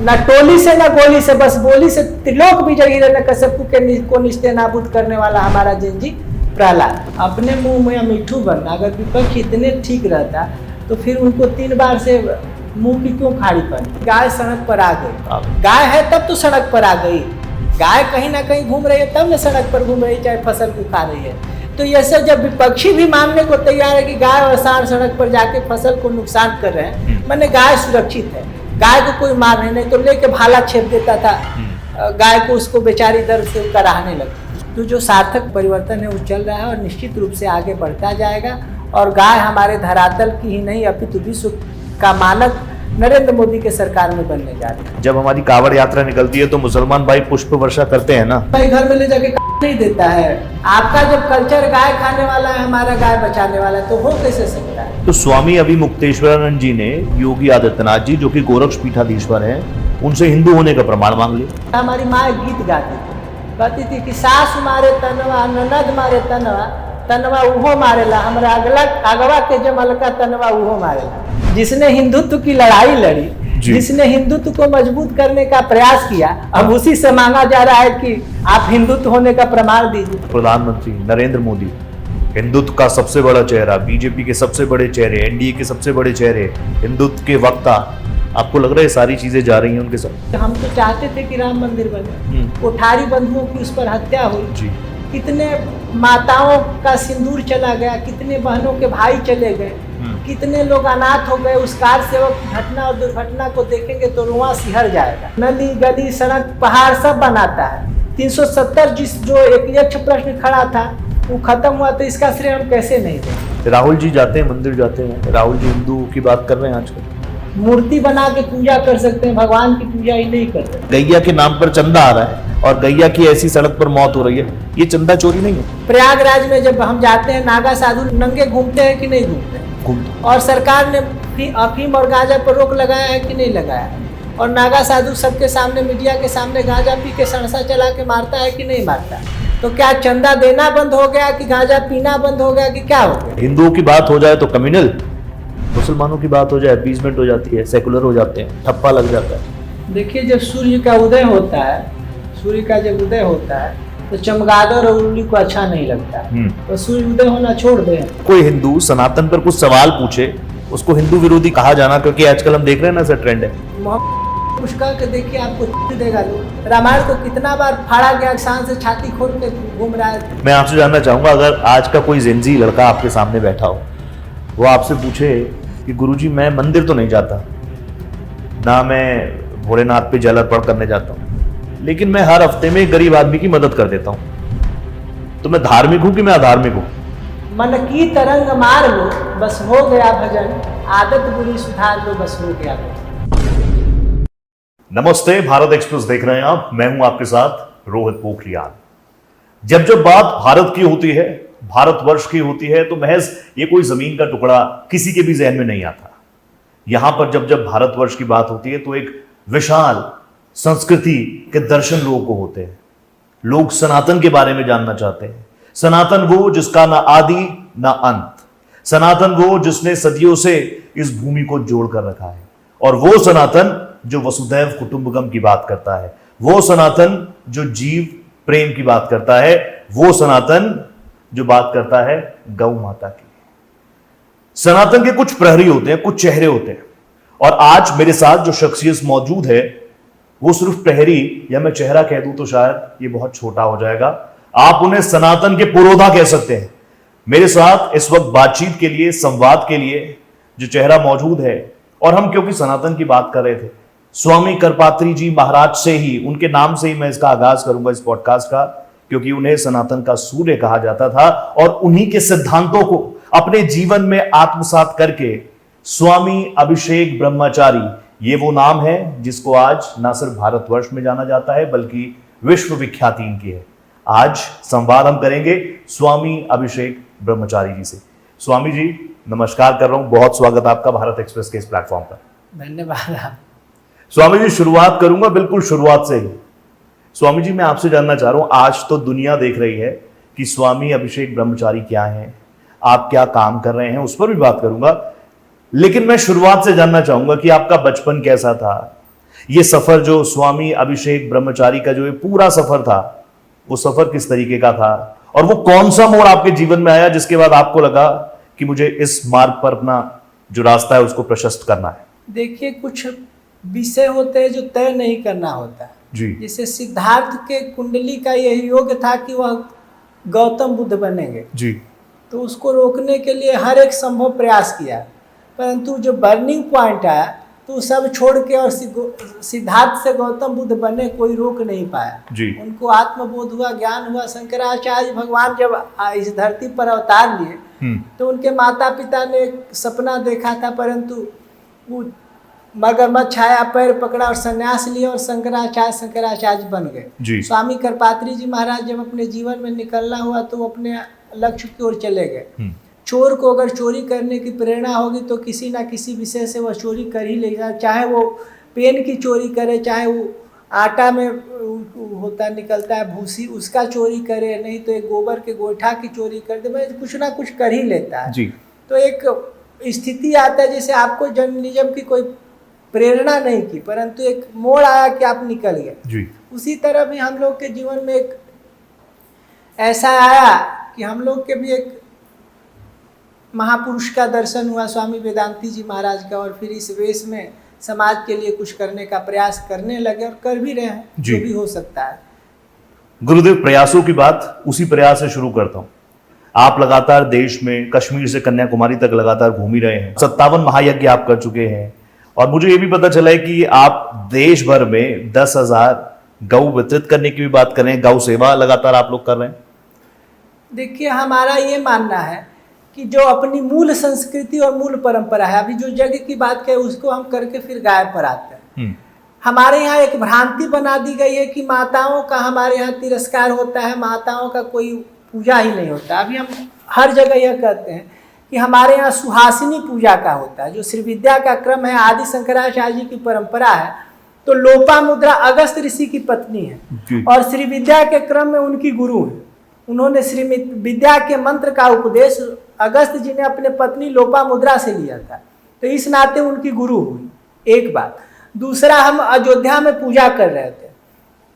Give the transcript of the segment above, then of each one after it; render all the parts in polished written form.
न टोली से न गोली से, बस बोली से त्रिलोक विजयी हिरण्यकश्यप को निस्ते नाबूद करने वाला हमारा जंजी प्रहलाद। अपने मुंह में मिठू बनना, अगर विपक्ष इतने ठीक रहता तो फिर उनको 3 बार से मुंह की क्यों खाड़ी पड़ी। गाय सड़क पर आ गई, गाय है तब तो सड़क पर आ गई। गाय कहीं ना कहीं घूम रही है तब न सड़क पर घूम रही है, चाहे फसल को खा रही है। तो ये सब जब विपक्षी भी मानने को तैयार है कि गाय और सांड सड़क पर जाके फसल को नुकसान कर रहे हैं, मैंने गाय सुरक्षित है, गाय को कोई मार नहीं तो लेके भाला छेप देता था गाय को, उसको बेचारी दर्द से कराहने लगती। तो जो सार्थक परिवर्तन है वो चल रहा है और निश्चित रूप से आगे बढ़ता जाएगा। और गाय हमारे धरातल की ही नहीं अपितु विश्व का मानक नरेंद्र मोदी के सरकार में बनने जा रही है। जब हमारी कांवड़ यात्रा निकलती है तो मुसलमान भाई पुष्प वर्षा करते हैं ना, भाई घर में ले जाके नहीं देता है। आपका जब कल्चर गाय खाने वाला है, हमारा गाय बचाने वाला है, तो हो कैसे सकता है। तो स्वामी अभिमुक्तेश्वरानंद जी ने योगी आदित्यनाथ जी, जो कि गोरक्ष पीठाधीश्वर हैं, उनसे हिंदू होने का प्रमाण मांग लिया। हमारी माँ गीत गाती थी, कहती थी कि सास मारे तनवा, ननद मारे तनवा, तनवा उहो मारेला, हमारा अगवा के जमल का तनवा उहो मारेला। जिसने हिंदुत्व की लड़ाई लड़ी, जिसने हिंदुत्व को मजबूत करने का प्रयास किया, अब उसी से मांगा जा रहा है कि आप हिंदुत्व होने का प्रमाण दीजिए। प्रधानमंत्री नरेंद्र मोदी हिंदुत्व का सबसे बड़ा चेहरा, बीजेपी के सबसे बड़े चेहरे, एनडीए के सबसे बड़े चेहरे, हिंदुत्व के वक्ता, आपको लग रहा है सारी चीजें जा रही हैं उनके साथ। हम तो चाहते थे कि राम मंदिर बने, कोठारी बंधुओं की उस पर हत्या हुई, कितने माताओं का सिंदूर चला गया, कितने बहनों के भाई चले गए, कितने लोग अनाथ हो गए। उस कार सेवक घटना और दुर्घटना को देखेंगे तो रुआं सिहर जाएगा। नदी गली सड़क पहाड़ सब बनाता है। 370 जो एक यक्ष प्रश्न खड़ा था वो खत्म हुआ, तो इसका श्रेय हम कैसे नहीं दें। राहुल जी जाते हैं मंदिर जाते हैं, राहुल जी हिंदू की बात कर रहे हैं आजकल। मूर्ति बना के पूजा कर सकते हैं, भगवान की पूजा ही नहीं कर सकते। गैया के नाम पर चंदा आ रहा है और गैया की ऐसी सड़क पर मौत हो रही है, ये चंदा चोरी नहीं है। प्रयागराज में जब हम जाते हैं, नागा साधु नंगे घूमते हैं कि नहीं घूमते? और सरकार ने अफीम और गांजा पर रोक लगाया है कि नहीं लगाया है? और नागा साधु सबके सामने, मीडिया के सामने गांजा पी के सड़सा चला के मारता है कि नहीं मारता? तो क्या चंदा देना बंद हो गया कि गांजा पीना बंद हो गया कि क्या हो गया? हिंदुओं की बात हो जाए तो कम्युनल, मुसलमानों की बात हो जाए अपीसमेंट हो जाती है, सेकुलर हो जाते हैं, ठप्पा लग जाता है। देखिए, जब सूर्य का उदय होता है, सूर्य का जब उदय होता है तो चमगादड़ और उल्ली को अच्छा नहीं लगता, तो सूर्य उदय होना छोड़ दे। कोई हिंदू सनातन पर कुछ सवाल पूछे, उसको हिंदू विरोधी कहा जाना, क्योंकि आजकल हम देख रहे हैं ना सर, ट्रेंड है। कुछ कह के देखिए, आपको देगा लोग। रामायण को कितना बार फाड़ा गया, शान से छाती खोल के घूम रहा है। मैं आपसे जानना चाहूंगा, अगर आज का कोई जिंजी लड़का आपके सामने बैठा हो, वो आपसे पूछे कि गुरुजी मैं मंदिर तो नहीं जाता ना, मैं भोलेनाथ पे जल अर्पण करने जाता हूँ, लेकिन मैं हर हफ्ते में एक गरीब आदमी की मदद कर देता हूं, तो मैं धार्मिक हूं कि मैं अधार्मिक हूं? मन की तरंग मार लो बस हो गया भजन, आदत बुरी सुधार लो बस हो गया भजन। नमस्ते, भारत एक्सप्रेस देख रहे हैं आप, मैं हूं आपके साथ रोहित पोखरियाल। जब जब बात भारत की होती है, भारतवर्ष की होती है, तो महज ये कोई जमीन का टुकड़ा किसी के भी जहन में नहीं आता। यहां पर जब जब भारतवर्ष की बात होती है तो एक विशाल संस्कृति के दर्शन लोगों को होते हैं। लोग सनातन के बारे में जानना चाहते हैं। सनातन वो जिसका ना आदि ना अंत, सनातन वो जिसने सदियों से इस भूमि को जोड़ कर रखा है, और वो सनातन जो वसुधैव कुटुंबकम की बात करता है, वो सनातन जो जीव प्रेम की बात करता है, वो सनातन जो बात करता है गौ माता की। सनातन के कुछ प्रहरी होते हैं, कुछ चेहरे होते हैं, और आज मेरे साथ जो शख्सियत मौजूद है वो सिर्फ प्रहरी, या मैं चेहरा कह दूं तो शायद ये बहुत छोटा हो जाएगा, आप उन्हें सनातन के पुरोधा कह सकते हैं। मेरे साथ इस वक्त बातचीत के लिए, संवाद के लिए जो चेहरा मौजूद है, और हम क्योंकि सनातन की बात कर रहे थे, स्वामी करपात्री जी महाराज से ही, उनके नाम से ही मैं इसका आगाज करूंगा इस पॉडकास्ट का, क्योंकि उन्हें सनातन का सूर्य कहा जाता था, और उन्हीं के सिद्धांतों को अपने जीवन में आत्मसात करके स्वामी अभिषेक ब्रह्मचारी, ये वो नाम है जिसको आज ना सिर्फ भारतवर्ष में जाना जाता है बल्कि विश्व विख्याति इनकी है। आज संवाद हम करेंगे स्वामी अभिषेक ब्रह्मचारी जी से। स्वामी जी नमस्कार कर रहा हूं, बहुत स्वागत आपका भारत एक्सप्रेस के इस प्लेटफॉर्म पर। धन्यवाद। स्वामी जी शुरुआत करूंगा बिल्कुल शुरुआत से ही। स्वामी जी मैं आपसे जानना चाह रहा हूं, आज तो दुनिया देख रही है कि स्वामी अभिषेक ब्रह्मचारी क्या है, आप क्या काम कर रहे हैं, उस पर भी बात करूंगा, लेकिन मैं शुरुआत से जानना चाहूंगा कि आपका बचपन कैसा था, ये सफर जो स्वामी अभिषेक ब्रह्मचारी का जो ये पूरा सफर था, वो सफर किस तरीके का था और वो कौन सा मोड़ आपके जीवन में आया जिसके बाद आपको लगा कि मुझे इस मार्ग पर अपना जो रास्ता है उसको प्रशस्त करना है? देखिए, कुछ विषय होते हैं जो तय नहीं करना होता है जी। जैसे सिद्धार्थ के कुंडली का यही योग था कि वह गौतम बुद्ध बनेंगे जी। तो उसको रोकने के लिए हर एक संभव प्रयास किया, परंतु जो बर्निंग पॉइंट आया तो सब छोड़ के और सिद्धार्थ से गौतम बुद्ध बने, कोई रोक नहीं पाया जी। उनको आत्मबोध हुआ, ज्ञान हुआ। शंकराचार्य भगवान जब इस धरती पर अवतार लिए तो उनके माता पिता ने एक सपना देखा था, परंतु वो मगरमच्छ आया, पैर पकड़ा और संन्यास लिया और शंकराचार्य बन गए। स्वामी करपात्री जी महाराज जब अपने जीवन में निकलना हुआ तो अपने लक्ष्य की ओर चले गए। चोर को अगर चोरी करने की प्रेरणा होगी तो किसी ना किसी विषय से वह चोरी कर ही लेगा, चाहे वो पेन की चोरी करे, चाहे वो आटा में होता निकलता है भूसी उसका चोरी करे, नहीं तो एक गोबर के गोईठा की चोरी कर दे, मैं कुछ ना कुछ कर ही लेता है। तो एक स्थिति आता है जैसे आपको जर्नलिज्म की कोई प्रेरणा नहीं की, परंतु एक मोड़ आया कि आप निकल गए। उसी तरह भी हम लोग के जीवन में एक ऐसा आया कि हम लोग के भी एक महापुरुष का दर्शन हुआ, स्वामी वेदांती जी महाराज का, और फिर इस वेश में समाज के लिए कुछ करने का प्रयास करने लगे और कर भी रहे हैं जो भी हो सकता है। गुरुदेव, प्रयासों की बात उसी प्रयास से शुरू करता हूं। आप लगातार देश में कश्मीर से कन्याकुमारी तक लगातार घूम ही रहे हैं, 57 महायज्ञ आप कर चुके हैं, और मुझे ये भी पता चला है कि आप देश भर में 10,000 गौ वितरित करने की भी बात कर रहे हैं, गौ सेवा लगातार आप लोग कर रहे हैं। देखिए, हमारा ये मानना है कि जो अपनी मूल संस्कृति और मूल परंपरा है, अभी जो यज्ञ की बात करें उसको हम करके फिर गाय पर आते हैं। हमारे यहाँ एक भ्रांति बना दी गई है कि माताओं का हमारे यहाँ तिरस्कार होता है, माताओं का कोई पूजा ही नहीं होता। अभी हम हर जगह यह कहते हैं कि हमारे यहाँ सुहासिनी पूजा का होता है, जो श्री विद्या का क्रम है, आदि शंकराचार्य जी की परंपरा है। तो लोपामुद्रा अगस्त ऋषि की पत्नी है और श्री विद्या के क्रम में उनकी गुरु है। उन्होंने श्री विद्या के मंत्र का उपदेश अगस्त जी ने अपने पत्नी लोपामुद्रा से लिया था, तो इस नाते उनकी गुरु हुई। एक बात। दूसरा, हम अयोध्या में पूजा कर रहे थे,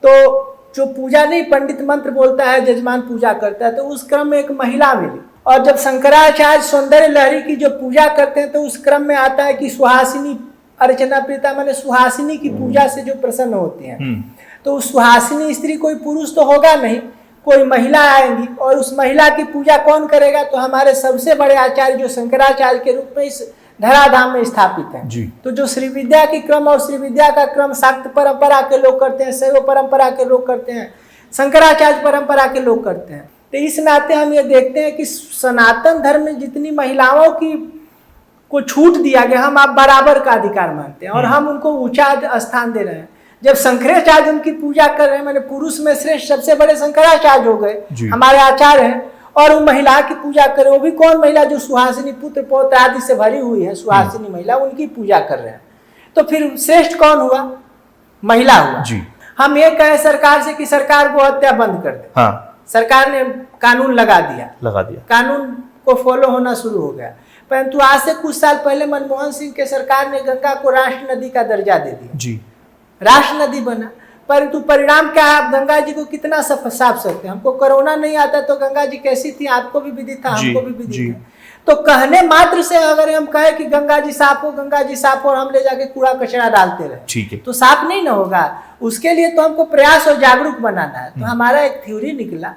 तो जो पूजा नहीं, पंडित मंत्र बोलता है, जजमान पूजा करता है, तो उस क्रम में एक महिला मिली। और जब शंकराचार्य सौंदर्य लहरी की जो पूजा करते हैं तो उस क्रम में आता है कि सुहासिनी अर्चना प्रीता, मैंने सुहासिनी की पूजा से जो प्रसन्न होते हैं, तो उस सुहासिनी स्त्री कोई पुरुष तो होगा नहीं, कोई महिला आएंगी, और उस महिला की पूजा कौन करेगा? तो हमारे सबसे बड़े आचार्य जो शंकराचार्य के रूप में इस धराधाम में स्थापित है। तो जो श्री विद्या की क्रम और श्री विद्या का क्रम शाक्त परंपरा के लोग करते हैं, शैव परंपरा के लोग करते हैं, शंकराचार्य परंपरा के लोग करते हैं। तो इस नाते हम ये देखते हैं कि सनातन धर्म में जितनी महिलाओं की को छूट दिया गया, हम आप बराबर का अधिकार मानते हैं और हम उनको ऊंचा स्थान दे रहे हैं। जब शंकराचार्य उनकी पूजा कर रहे हैं, मैंने पुरुष में श्रेष्ठ सबसे बड़े शंकराचार्य हो गए, हमारे आचार्य हैं, और वो महिला की पूजा कर रहे हैं। वो भी कौन महिला? जो सुहासिनी पुत्र पौत्र आदि से भरी हुई है, सुहासिनी महिला, उनकी पूजा कर रहे हैं। तो फिर श्रेष्ठ कौन हुआ? महिला हुआ। हम ये कहें सरकार से कि सरकार को हत्या बंद कर दे। सरकार ने कानून लगा दिया, कानून को फॉलो होना शुरू हो गया, परंतु आज से कुछ साल पहले मनमोहन सिंह के सरकार ने गंगा को राष्ट्र नदी का दर्जा दे दिया, राष्ट्र नदी बना। परंतु परिणाम क्या है? आप गंगा जी को कितना साफ सकते हैं? हमको कोरोना नहीं आता तो गंगा जी कैसी थी, आपको भी विदित था, हमको भी विदित है। तो कहने मात्र से अगर हम कहें कि गंगा जी साफ हो, गंगा जी साफ हो, और हम ले जाके कूड़ा कचरा डालते रहे, तो साफ नहीं ना होगा। उसके लिए तो हमको प्रयास और जागरूक बनाना है। तो हमारा एक थ्योरी निकला,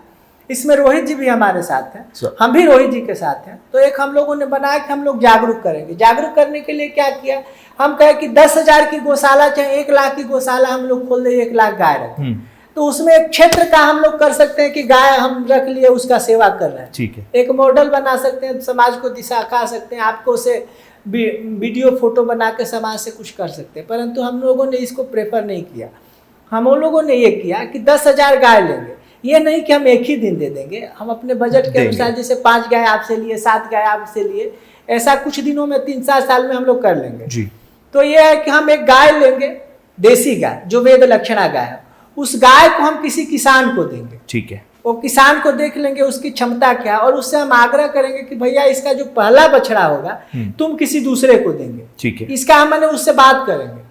इसमें रोहित जी भी हमारे साथ हैं, हम भी रोहित जी के साथ हैं। तो एक हम लोगों ने बनाया कि हम लोग जागरूक करेंगे। जागरूक करने के लिए क्या किया? हम कहे कि 10,000 की गौशाला चाहे 1 लाख की गौशाला हम लोग खोल दे, 1 लाख गाय रखें। तो उसमें एक क्षेत्र का हम लोग कर सकते हैं कि गाय हम रख लिए, उसका सेवा कर रहे हैं। ठीक है। एक मॉडल बना सकते हैं, समाज को दिशा खा सकते हैं, आपको उसे वीडियो फोटो बना के समाज से कुछ कर सकते हैं। परंतु हम लोगों ने इसको प्रेफर नहीं किया। हम लोगों ने ये किया कि 10,000 गाय लेंगे। ये नहीं कि हम एक ही दिन दे देंगे, हम अपने बजट के अनुसार जैसे 5 गाय आपसे लिए, 7 गाय आपसे लिए, ऐसा कुछ दिनों में 3-4 साल में हम लोग कर लेंगे जी। तो ये है कि हम एक गाय लेंगे, देसी गाय जो वेद लक्षणा गाय है, उस गाय को हम किसी किसान को देंगे। ठीक है। वो किसान को देख लेंगे उसकी क्षमता क्या, और उससे हम आग्रह करेंगे कि भैया इसका जो पहला बछड़ा होगा तुम किसी दूसरे को देंगे। ठीक है। इसका हम उससे बात करेंगे।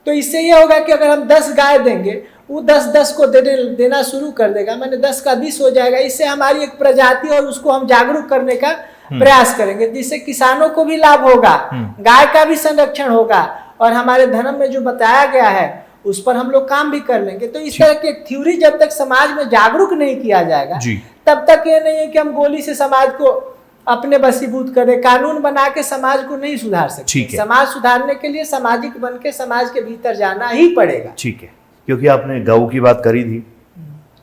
तो इससे ये होगा कि अगर हम 10 गाय देंगे, वो 10-10 को देना शुरू कर देगा, मैंने 10 का 20 हो जाएगा। इससे हमारी एक प्रजाति और उसको हम जागरूक करने का प्रयास करेंगे, जिससे किसानों को भी लाभ होगा, गाय का भी संरक्षण होगा, और हमारे धर्म में जो बताया गया है उस पर हम लोग काम भी कर लेंगे। तो इस तरह की थ्योरी जब तक समाज में जागरूक नहीं किया जाएगा, तब तक ये नहीं है कि हम गोली से समाज को अपने बसीभूत करें। कानून बना के समाज को नहीं सुधार सकते। समाज सुधारने के लिए सामाजिक बन के समाज के भीतर जाना ही पड़ेगा। ठीक है, क्योंकि आपने गौ की बात करी थी,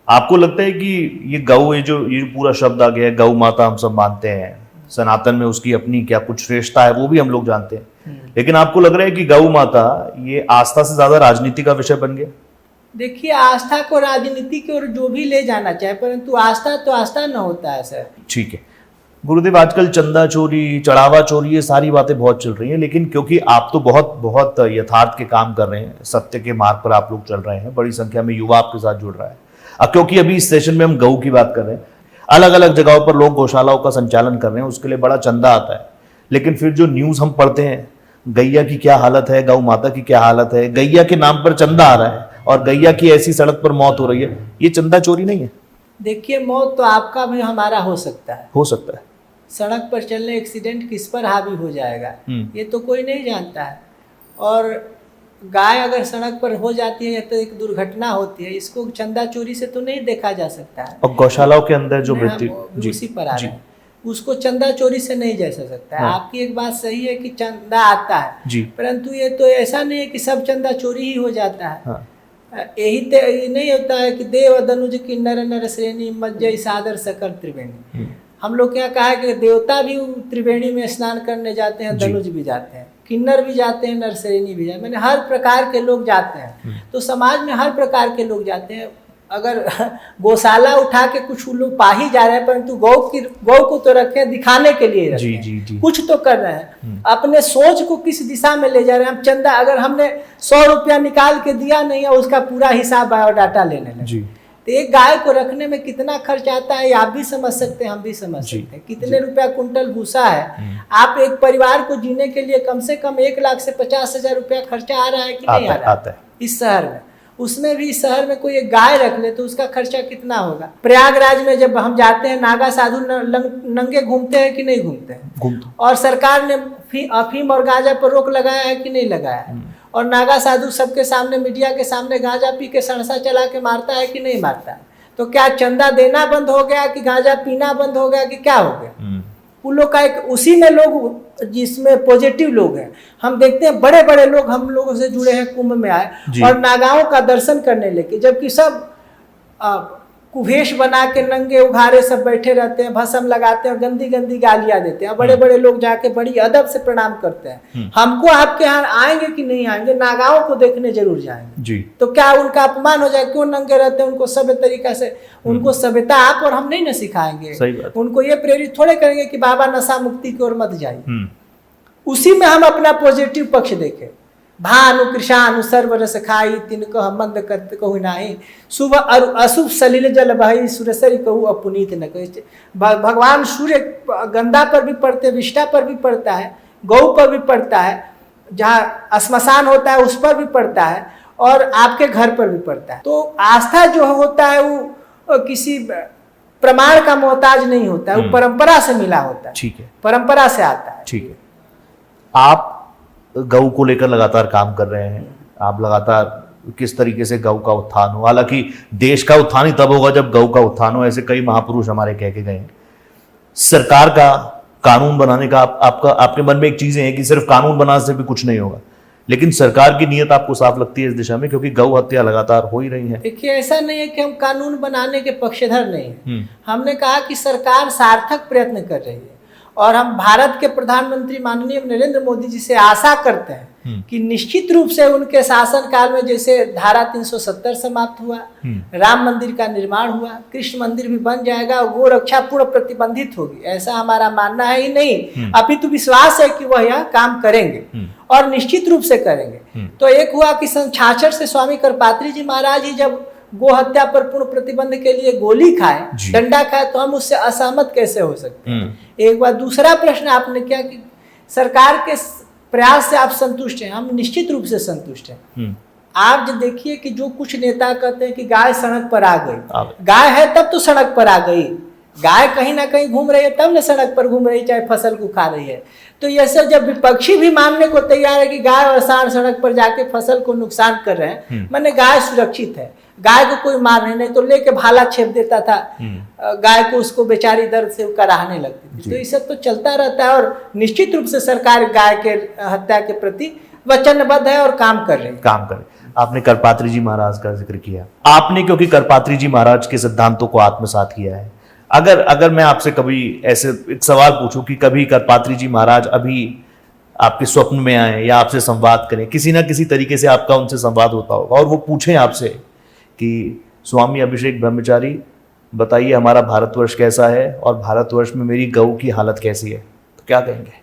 आपको लगता है कि ये गौ, ये पूरा शब्द आ गया है, गौ माता हम सब मानते हैं, सनातन में उसकी अपनी क्या कुछ श्रेष्ठता है वो भी हम लोग जानते हैं, लेकिन आपको लग रहा है कि गौ माता ये आस्था से ज्यादा राजनीति का विषय बन गया? देखिए, आस्था को राजनीति की ओर जो भी ले जाना चाहे, परंतु आस्था तो आस्था न होता है सर। ठीक है गुरुदेव, आजकल चंदा चोरी, चढ़ावा चोरी, ये सारी बातें बहुत चल रही हैं, लेकिन क्योंकि आप तो बहुत यथार्थ के काम कर रहे हैं, सत्य के मार्ग पर आप लोग चल रहे हैं, बड़ी संख्या में युवा आपके साथ जुड़ रहा है। अब क्योंकि अभी इस सेशन में हम गौ की बात कर रहे हैं, अलग अलग जगहों पर लोग गौशालाओं का संचालन कर रहे हैं, उसके लिए बड़ा चंदा आता है, लेकिन फिर जो न्यूज़ हम पढ़ते हैं, गैया की क्या हालत है, गौ माता की क्या हालत है, गैया के नाम पर चंदा आ रहा है और गैया की ऐसी सड़क पर मौत हो रही है, ये चंदा चोरी नहीं है? देखिए, मौत तो आपका भी हमारा हो सकता है, सड़क पर चलने एक्सीडेंट किस पर हावी हो जाएगा ये तो कोई नहीं जानता है। और गाय अगर सड़क पर हो जाती है तो एक दुर्घटना होती है, इसको चंदा चोरी से तो नहीं देखा जा सकता है। और गौशालाओं के अंदर जो मृत्यु, उसी पर आ रहे हैं, उसको चंदा चोरी से नहीं जा सकता है। आपकी एक बात सही है कि चंदा आता है, परंतु ये तो ऐसा नहीं है कि सब चंदा चोरी ही हो जाता है। यही नहीं होता है कि देव दनुज की नर नर श्रेणी मज्जय सादर सकल त्रिवेणी। हम लोग क्या कहा है कि देवता भी त्रिवेणी में स्नान करने जाते हैं, दनुज भी जाते हैं, किन्नर भी जाते हैं, नरश्रेणी भी जाते हैं, मैंने हर प्रकार के लोग जाते हैं। तो समाज में हर प्रकार के लोग जाते हैं। अगर गौशाला उठा के कुछ लोग पा ही जा रहे हैं, परंतु गौ को तो रखे दिखाने के लिए रखे हैं, कुछ तो कर रहे हैं, अपने सोच को किस दिशा में ले जा रहे हैं। हम चंदा, अगर हमने 100 रुपया निकाल के दिया नहीं है, उसका पूरा हिसाब बायोडाटा लेने लगे, तो एक गाय को रखने में कितना खर्च आता है आप भी समझ सकते हैं, हम भी समझ सकते हैं। कितने रुपया कुंटल भूसा है। आप एक परिवार को जीने के लिए कम से कम 1 लाख से 50,000 रुपया खर्चा आ रहा है कि नहीं आ रहा है इस शहर में। उसमें भी इस शहर में कोई एक गाय रख ले तो उसका खर्चा कितना होगा। प्रयागराज में जब हम जाते हैं, नागा साधु नंगे घूमते हैं कि नहीं घूमते हैं, और सरकार ने अफीम और गांजा पर रोक लगाया है कि नहीं लगाया है, और नागा साधु सबके सामने, मीडिया के सामने गांजा पी के सड़सा चला के मारता है कि नहीं मारता है। तो क्या चंदा देना बंद हो गया कि गांजा पीना बंद हो गया कि क्या हो गया? उन लोग का एक, उसी में लोग जिसमें पॉजिटिव लोग हैं, हम देखते हैं बड़े बड़े लोग हम लोगों से जुड़े हैं, कुंभ में आए और नागाओं का दर्शन करने लेके, जबकि सब कुभेश बना के नंगे उघारे सब बैठे रहते हैं, भस्म लगाते हैं, गंदी गंदी गालियां देते हैं। बड़े बड़े लोग जाके बड़ी अदब से प्रणाम करते हैं। हमको आपके यहाँ आएंगे कि नहीं आएंगे, नागाओं को देखने जरूर जाएंगे जी। तो क्या उनका अपमान हो जाए? क्यों नंगे रहते हैं? उनको सभ्य तरीका से, उनको सभ्यता आप और हम नहीं न सिखाएंगे। उनको ये प्रेरित थोड़े करेंगे कि बाबा नशा मुक्ति की ओर मत जाइए। उसी में हम अपना पॉजिटिव पक्ष देखें। भानु कृषानु सर्व रस खाई, तिनको हम मंद करते कहु नाही, शुभ अशुभ सलिल जल बही, सुरसरी कहू अपुनीत न कहे। भगवान सूर्य गंगा पर भी पड़ते, विष्ठा पर भी पड़ता है, गौ पर भी पड़ता है, जहाँ श्मशान होता है उस पर भी पड़ता है, और आपके घर पर भी पड़ता है। तो आस्था जो होता है वो किसी प्रमाण का मोहताज नहीं होता है, वो परंपरा से मिला होता है। ठीक है, परंपरा से आता है। ठीक है, आप गौ को लेकर लगातार काम कर रहे हैं, आप लगातार किस तरीके से गौ का उत्थान हो, हालांकि देश का उत्थान ही तब होगा जब गौ का उत्थान हो, ऐसे कई महापुरुष हमारे कह के गए हैं। सरकार का कानून बनाने का आपके मन में एक चीजें हैं कि सिर्फ कानून बनाने से भी कुछ नहीं होगा, लेकिन सरकार की नीयत आपको साफ लगती है इस दिशा में, क्योंकि गौ हत्या लगातार हो ही रही है। देखिए, ऐसा नहीं है कि हम कानून बनाने के पक्षधर नहीं है। हमने कहा कि सरकार सार्थक प्रयत्न कर रही है, और हम भारत के प्रधानमंत्री माननीय नरेंद्र मोदी जी से आशा करते हैं कि निश्चित रूप से उनके शासन काल में जैसे धारा 370 समाप्त हुआ, राम मंदिर का निर्माण हुआ, कृष्ण मंदिर भी बन जाएगा, गो रक्षा पूर्ण प्रतिबंधित होगी, ऐसा हमारा मानना है ही नहीं, अपितु विश्वास है कि वह यह काम करेंगे और निश्चित रूप से करेंगे। तो एक हुआ कि सन 66 से स्वामी करपात्री जी महाराज ही जब गो हत्या पर पूर्ण प्रतिबंध के लिए गोली खाए, डंडा खाए, तो हम उससे असहमत कैसे हो सकते हैं? एक बार दूसरा प्रश्न आपने किया कि सरकार के प्रयास से आप संतुष्ट हैं? हम निश्चित रूप से संतुष्ट हैं। आप जो देखिए कि जो कुछ नेता कहते हैं कि गाय सड़क पर आ गई, गाय है तब तो सड़क पर आ गई, गाय कहीं ना कहीं घूम रही है तब ना सड़क पर घूम रही है, चाहे फसल को खा रही है। तो ये सब जब विपक्षी भी मानने को तैयार है कि गाय और सांड सड़क पर जाके फसल को नुकसान कर रहे हैं, माने गाय सुरक्षित है, गाय को कोई मार नहीं तो लेके भाला छेप देता था गाय को, उसको बेचारी दर्द से कराहने लगती थी। तो ये सब तो चलता रहता है और निश्चित रूप से सरकार गाय के हत्या के प्रति वचनबद्ध है और काम कर रही है। आपने करपात्री जी महाराज का जिक्र किया, आपने क्योंकि करपात्री जी महाराज के सिद्धांतों को आत्मसात किया है। अगर मैं आपसे कभी ऐसे एक सवाल पूछूं कि कभी करपात्री जी महाराज अभी आपके स्वप्न में आए या आपसे संवाद करें, किसी ना किसी तरीके से आपका उनसे संवाद होता होगा और वो पूछें आपसे कि स्वामी अभिषेक ब्रह्मचारी बताइए हमारा भारतवर्ष कैसा है और भारतवर्ष में मेरी गऊ की हालत कैसी है, तो क्या कहेंगे?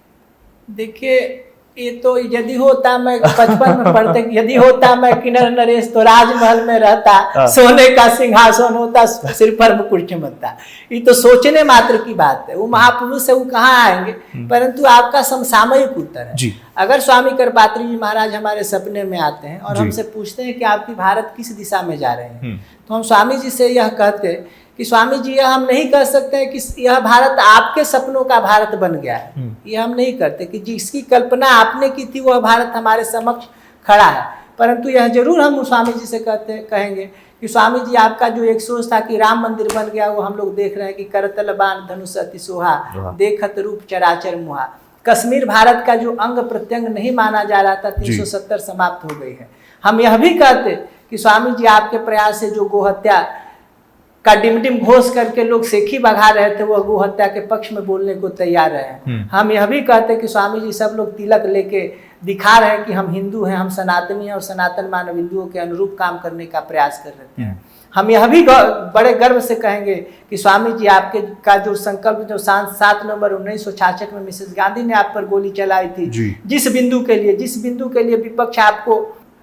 देखिए, ये तो यदि होता मैं बचपन में पढ़ते, यदि होता मैं किन्नर नरेश तो राजमहल में रहता, सोने का सिंहासन होता, सिर पर मुकुट चमकता। ये तो सोचने मात्र की बात है, वो महापुरुष है, वो कहाँ आएंगे। परंतु आपका समसामयिक उत्तर है जी। अगर स्वामी करपात्री जी महाराज हमारे सपने में आते हैं और हमसे पूछते हैं कि आपकी भारत किस दिशा में जा रहे हैं, तो हम स्वामी जी से यह कहते कि स्वामी जी यह हम नहीं कह सकते कि यह भारत आपके सपनों का भारत बन गया है, यह हम नहीं करते कि जिसकी कल्पना आपने की थी वह भारत हमारे समक्ष खड़ा है। परंतु यह जरूर हम स्वामी जी से कहेंगे कि स्वामी जी आपका जो एक सोच था कि राम मंदिर बन गया, वो हम लोग देख रहे हैं कि करतल बाण धनुष अति सोहा, देखत रूप चराचर मुहा। कश्मीर भारत का जो अंग प्रत्यंग नहीं माना जा रहा था 370 समाप्त हो गई है। हम यह भी कहते कि स्वामी जी आपके प्रयास से जो गोहत्या का डिमडिम घोष करके लोग सेखी बघा रहे थे, वह गो हत्या के पक्ष में बोलने को तैयार है। हम यह भी कहते हैं कि स्वामी जी सब लोग तिलक लेके दिखा रहे हैं कि हम हिंदू हैं, हम सनातनी हैं और सनातन मानव हिंदुओं के अनुरूप काम करने का प्रयास कर रहे हैं। हम यह भी बड़े गर्व से कहेंगे कि स्वामी जी आपके का जो संकल्प जो 7 नवंबर 1966 में मिसेस गांधी ने आप पर गोली चलाई थी, जिस बिंदु के लिए विपक्ष आपको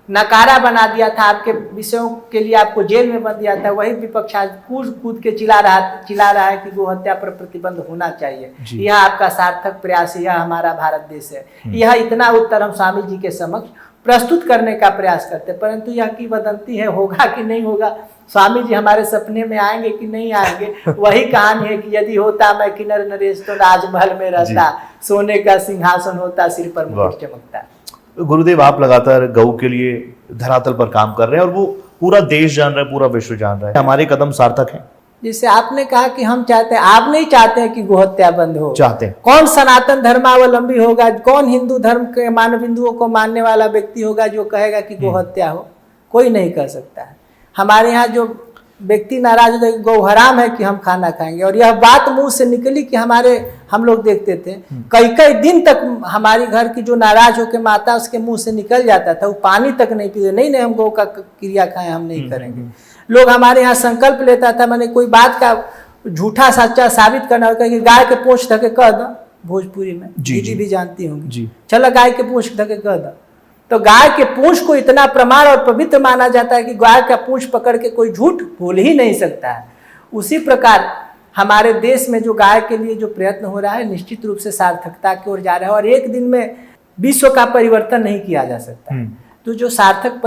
नकारा बना दिया था, आपके विषयों के लिए आपको जेल में बंद दिया था, वही विपक्ष आज कूद के चिल्ला रहा है कि गोहत्या पर प्रतिबंध होना चाहिए। यह आपका सार्थक प्रयास है, यह हमारा भारत देश है। यह इतना उत्तर हम स्वामी जी के समक्ष प्रस्तुत करने का प्रयास करते, परंतु यह किंवदंती है, होगा कि नहीं होगा, स्वामी जी हमारे सपने में आएंगे कि नहीं आएंगे, वही कहानी है कि यदि होता मैं किन्नर नरेश तो राजमहल में रहता, सोने का सिंहासन होता, सिर पर मुकुट चमकता। गुरुदेव, आप लगातार गौ के लिए धरातल पर काम कर रहे हैं और वो पूरा देश जान रहा है, पूरा विश्व जान रहा है, हमारे कदम सार्थक हैं। जैसे आपने कहा कि हम चाहते हैं, आप नहीं चाहते हैं कि गोहत्या बंद हो, चाहते हैं। कौन सनातन धर्मावलंबी होगा, कौन हिंदू धर्म के मानव हिंदुओं को मानने वाला व्यक्ति होगा जो कहेगा कि गोहत्या हो? कोई नहीं कह सकता है। हमारे यहाँ जो व्यक्ति नाराज होता है गौ हराम है कि हम खाना खाएंगे, और यह बात मुंह से निकली कि हम लोग देखते थे कई दिन तक हमारी घर की जो नाराज होकर माता उसके मुंह से निकल जाता था, वो पानी तक नहीं पीते, नहीं हम गौ का क्रिया खाएं, हम नहीं करेंगे। लोग हमारे यहाँ संकल्प लेता था, मैंने कोई बात का झूठा सच्चा साबित करना होता है कि गाय के पूंछ धके कह दो, भोजपुरी में दीदी भी जानती होंगी, चलो गाय के पूंछ धके कह दो। तो गाय के पूंछ को इतना प्रमाण और पवित्र माना जाता है कि गाय का पूंछ पकड़ के कोई झूठ बोल ही नहीं सकता है। उसी प्रकार हमारे देश में जो गाय के लिए जो प्रयत्न हो रहा है निश्चित रूप से सार्थकता की ओर जा रहा है, और एक दिन में विश्व का परिवर्तन नहीं किया जा सकता। तो जो सार्थक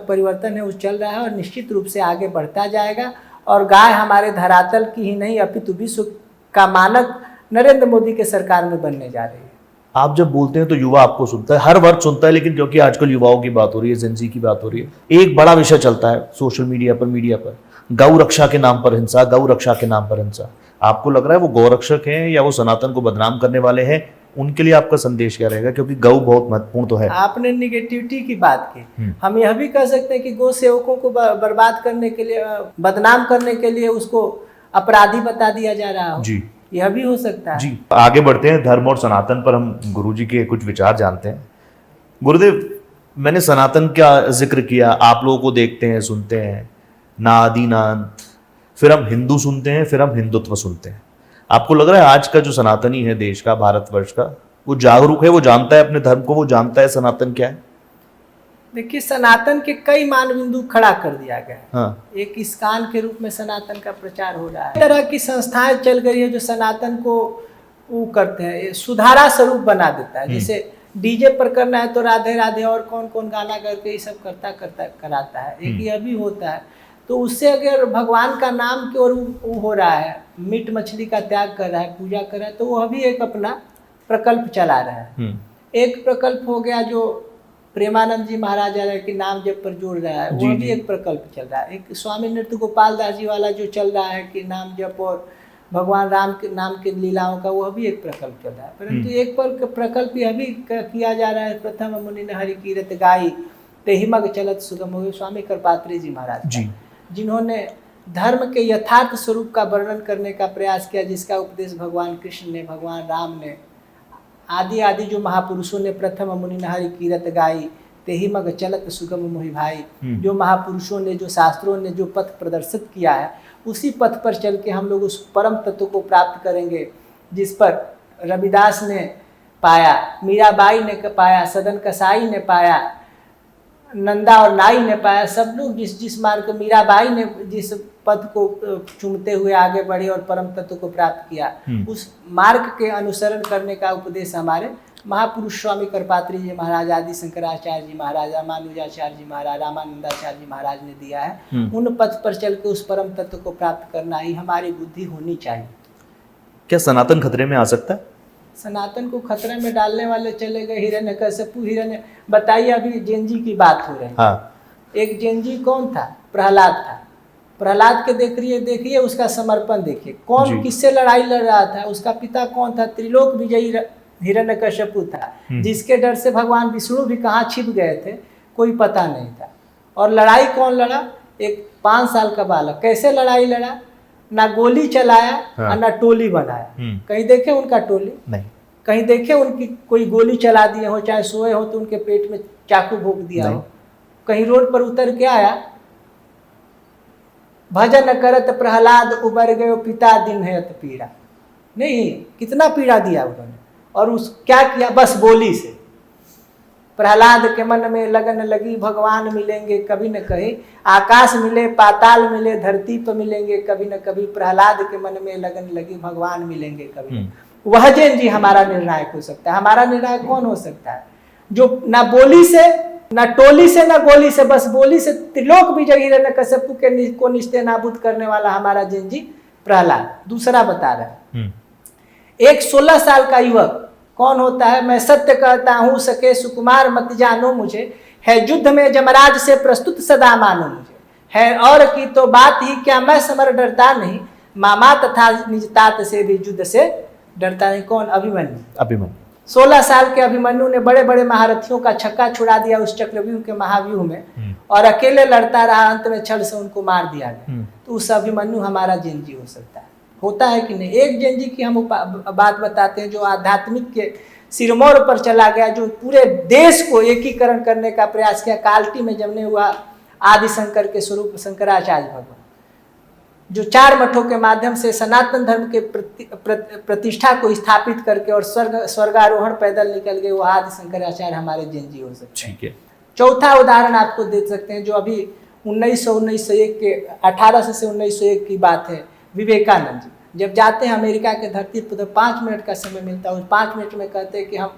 परिवर्तन है वो चल रहा है और निश्चित रूप से आगे बढ़ता जाएगा, और गाय हमारे धरातल की ही नहीं अपितु विश्व का मानक नरेंद्र मोदी के सरकार में बनने जा रही है। आप जब बोलते हैं तो युवा आपको सुनता है, हर वर्ग सुनता है, लेकिन क्योंकि आजकल युवाओं की बात हो रही है, जेनजी की बात हो रही है, एक बड़ा विषय चलता है सोशल मीडिया पर गौ रक्षा के नाम पर हिंसा, गौ रक्षा के नाम पर हिंसा। आपको लग रहा है वो गौ रक्षक हैं या वो सनातन को बदनाम करने वाले हैं? उनके लिए आपका संदेश क्या रहेगा, क्योंकि गौ बहुत महत्वपूर्ण तो है। आपने निगेटिविटी की बात की, हम यह भी कह सकते हैं कि गौ सेवकों को बर्बाद करने के लिए, बदनाम करने के लिए उसको अपराधी बता दिया जा रहा हो जी, यह भी हो सकता है जी। आगे बढ़ते हैं, धर्म और सनातन पर हम गुरुजी के कुछ विचार जानते हैं। गुरुदेव, मैंने सनातन का जिक्र किया, आप लोगों को देखते हैं, सुनते हैं, ना आदि ना अंत, फिर हम हिंदू सुनते हैं, फिर हम हिंदुत्व सुनते हैं। आपको लग रहा है आज का जो सनातनी है देश का, भारतवर्ष का, वो जागरूक है, वो जानता है अपने धर्म को, वो जानता है सनातन क्या है? देखिए, सनातन के कई मानबिंदु खड़ा कर दिया गया है। हाँ। एक इस्कान के रूप में सनातन का प्रचार हो रहा है, इस तरह की संस्थाएं चल गई है जो सनातन को वो करते हैं, सुधारा स्वरूप बना देता है। जैसे डीजे पर करना है तो राधे राधे और कौन कौन गाना करके ये सब करता करता कराता है। एक यह भी होता है। तो उससे अगर भगवान का नाम की ओर वो हो रहा है, मीट मछली का त्याग कर रहा है, पूजा कर रहा है, तो वो अभी एक अपना प्रकल्प चला रहा है। एक प्रकल्प हो गया जो प्रेमानंद जी महाराज के नाम जप पर जोड़ रहा है, वो भी एक प्रकल्प चल रहा है। एक स्वामी नृत्य गोपाल दास जी वाला जो चल रहा है कि नाम जप और भगवान राम के नाम के लीलाओं का, वो भी एक प्रकल्प चल रहा है। परंतु एक पर प्रकल्प यह भी किया जा रहा है, प्रथम मुनि ने हरि कीरत गाई तेहि मग चलत सुगम हो, स्वामी कृपात्री जी महाराज जी, जिन्होंने धर्म के यथार्थ स्वरूप का वर्णन करने का प्रयास किया, जिसका उपदेश भगवान कृष्ण ने, भगवान राम ने, आदि आदि जो महापुरुषों ने, प्रथम मुनि ने हरि कीरत गाई तेहि मग चलत सुगम मोहि भाई, जो महापुरुषों ने, जो शास्त्रों ने जो पथ प्रदर्शित किया है, उसी पथ पर चल के हम लोग उस परम तत्व को प्राप्त करेंगे, जिस पर रविदास ने पाया, मीराबाई ने पाया, सदन कसाई ने पाया, नंदा और नाई ने पाया। सब लोग जिस मार्ग को, मीराबाई ने जिस पद को चूमते हुए आगे बढ़े और परम तत्व को प्राप्त किया, उस मार्ग के अनुसरण करने का उपदेश हमारे महापुरुष स्वामी कृपात्री जी महाराज, आदि शंकराचार्य जी महाराज, रामानुजाचार्य जी महाराज, रामानंदाचार्य जी महाराज ने दिया है। उन पथ पर चल के उस परम तत्व को प्राप्त करना ही हमारी बुद्धि होनी चाहिए। क्या सनातन खतरे में आ सकता है? सनातन को खतरे में डालने वाले चले गए हिरण्यकश्यपु। हिरण्य, बताइए, अभी जैन जी की बात हो रही है। हाँ। एक जैन जी कौन था? प्रहलाद था। प्रहलाद के देखिए उसका समर्पण देखिए, कौन किससे लड़ाई लड़ रहा था, उसका पिता कौन था? त्रिलोक विजयी हिरण्यकश्यपु था, जिसके डर से भगवान विष्णु भी कहाँ छिप गए थे कोई पता नहीं था। और लड़ाई कौन लड़ा? एक 5 साल का बालक। कैसे लड़ाई लड़ा? ना गोली चलाया, हाँ, ना टोली बनाया। कहीं देखे उनका टोली? नहीं। कहीं देखे उनकी कोई गोली चला दिए हो, चाहे सोए हो तो उनके पेट में चाकू भोंक दिया हो? कहीं रोड पर उतर के आया? भजन करत प्रहलाद उबर गयो पिता दिन है पीड़ा। नहीं, कितना पीड़ा दिया उन्होंने। और उस क्या किया? बस बोली से। प्रहलाद के मन में लगन लगी, भगवान मिलेंगे कभी न कहीं, आकाश मिले, पाताल मिले, धरती पर मिलेंगे कभी न कभी। प्रहलाद के मन में लगन लगी, भगवान मिलेंगे कभी। वह जैन जी हमारा निर्णायक हो सकता है। हमारा निर्णायक कौन हो सकता है? जो ना बोली से, ना टोली से, ना गोली से, बस बोली से त्रिलोक विजयी हिरण्यकश्यपु को निस्ते नाबूद करने वाला हमारा जैन जी प्रहलाद। दूसरा बता रहा है, एक 16 साल का युवक कौन होता है? मैं सत्य कहता हूँ सके सुकुमार मत जानो मुझे, है युद्ध में जमराज से प्रस्तुत सदा मानो मुझे, है और की तो बात ही क्या मैं समर डरता नहीं, मामा तथा निज तात से भी युद्ध से डरता नहीं। कौन? अभिमन्यु। 16 साल के अभिमन्यु ने बड़े बड़े महारथियों का छक्का छुड़ा दिया उस चक्रव्यूह के महाव्यूह में, और अकेले लड़ता रहा, अंत में छल से उनको मार दिया गया। तो उस अभिमन्यु हमारा जैन जी हो सकता है। होता है कि नहीं? एक जैन जी की हम बात बताते हैं जो आध्यात्मिक के सिरमौर पर चला गया, जो पूरे देश को एकीकरण करने का प्रयास किया। काल्टी में जन्मे हुआ आदि शंकर के स्वरूप शंकराचार्य भगवान, जो 4 मठों के माध्यम से सनातन धर्म के प्रतिष्ठा को स्थापित करके और स्वर्गारोहण पैदल निकल गए, वो आदि शंकराचार्य हमारे जैन जी हो सकते हैं। ठीक है। चौथा उदाहरण आपको दे सकते हैं, जो अभी 1901 के 1800 से 1901 की बात है। विवेकानंद जी जब जाते हैं अमेरिका के धरती पर, तो 5 मिनट का समय मिलता है। उस 5 मिनट में कहते हैं कि हम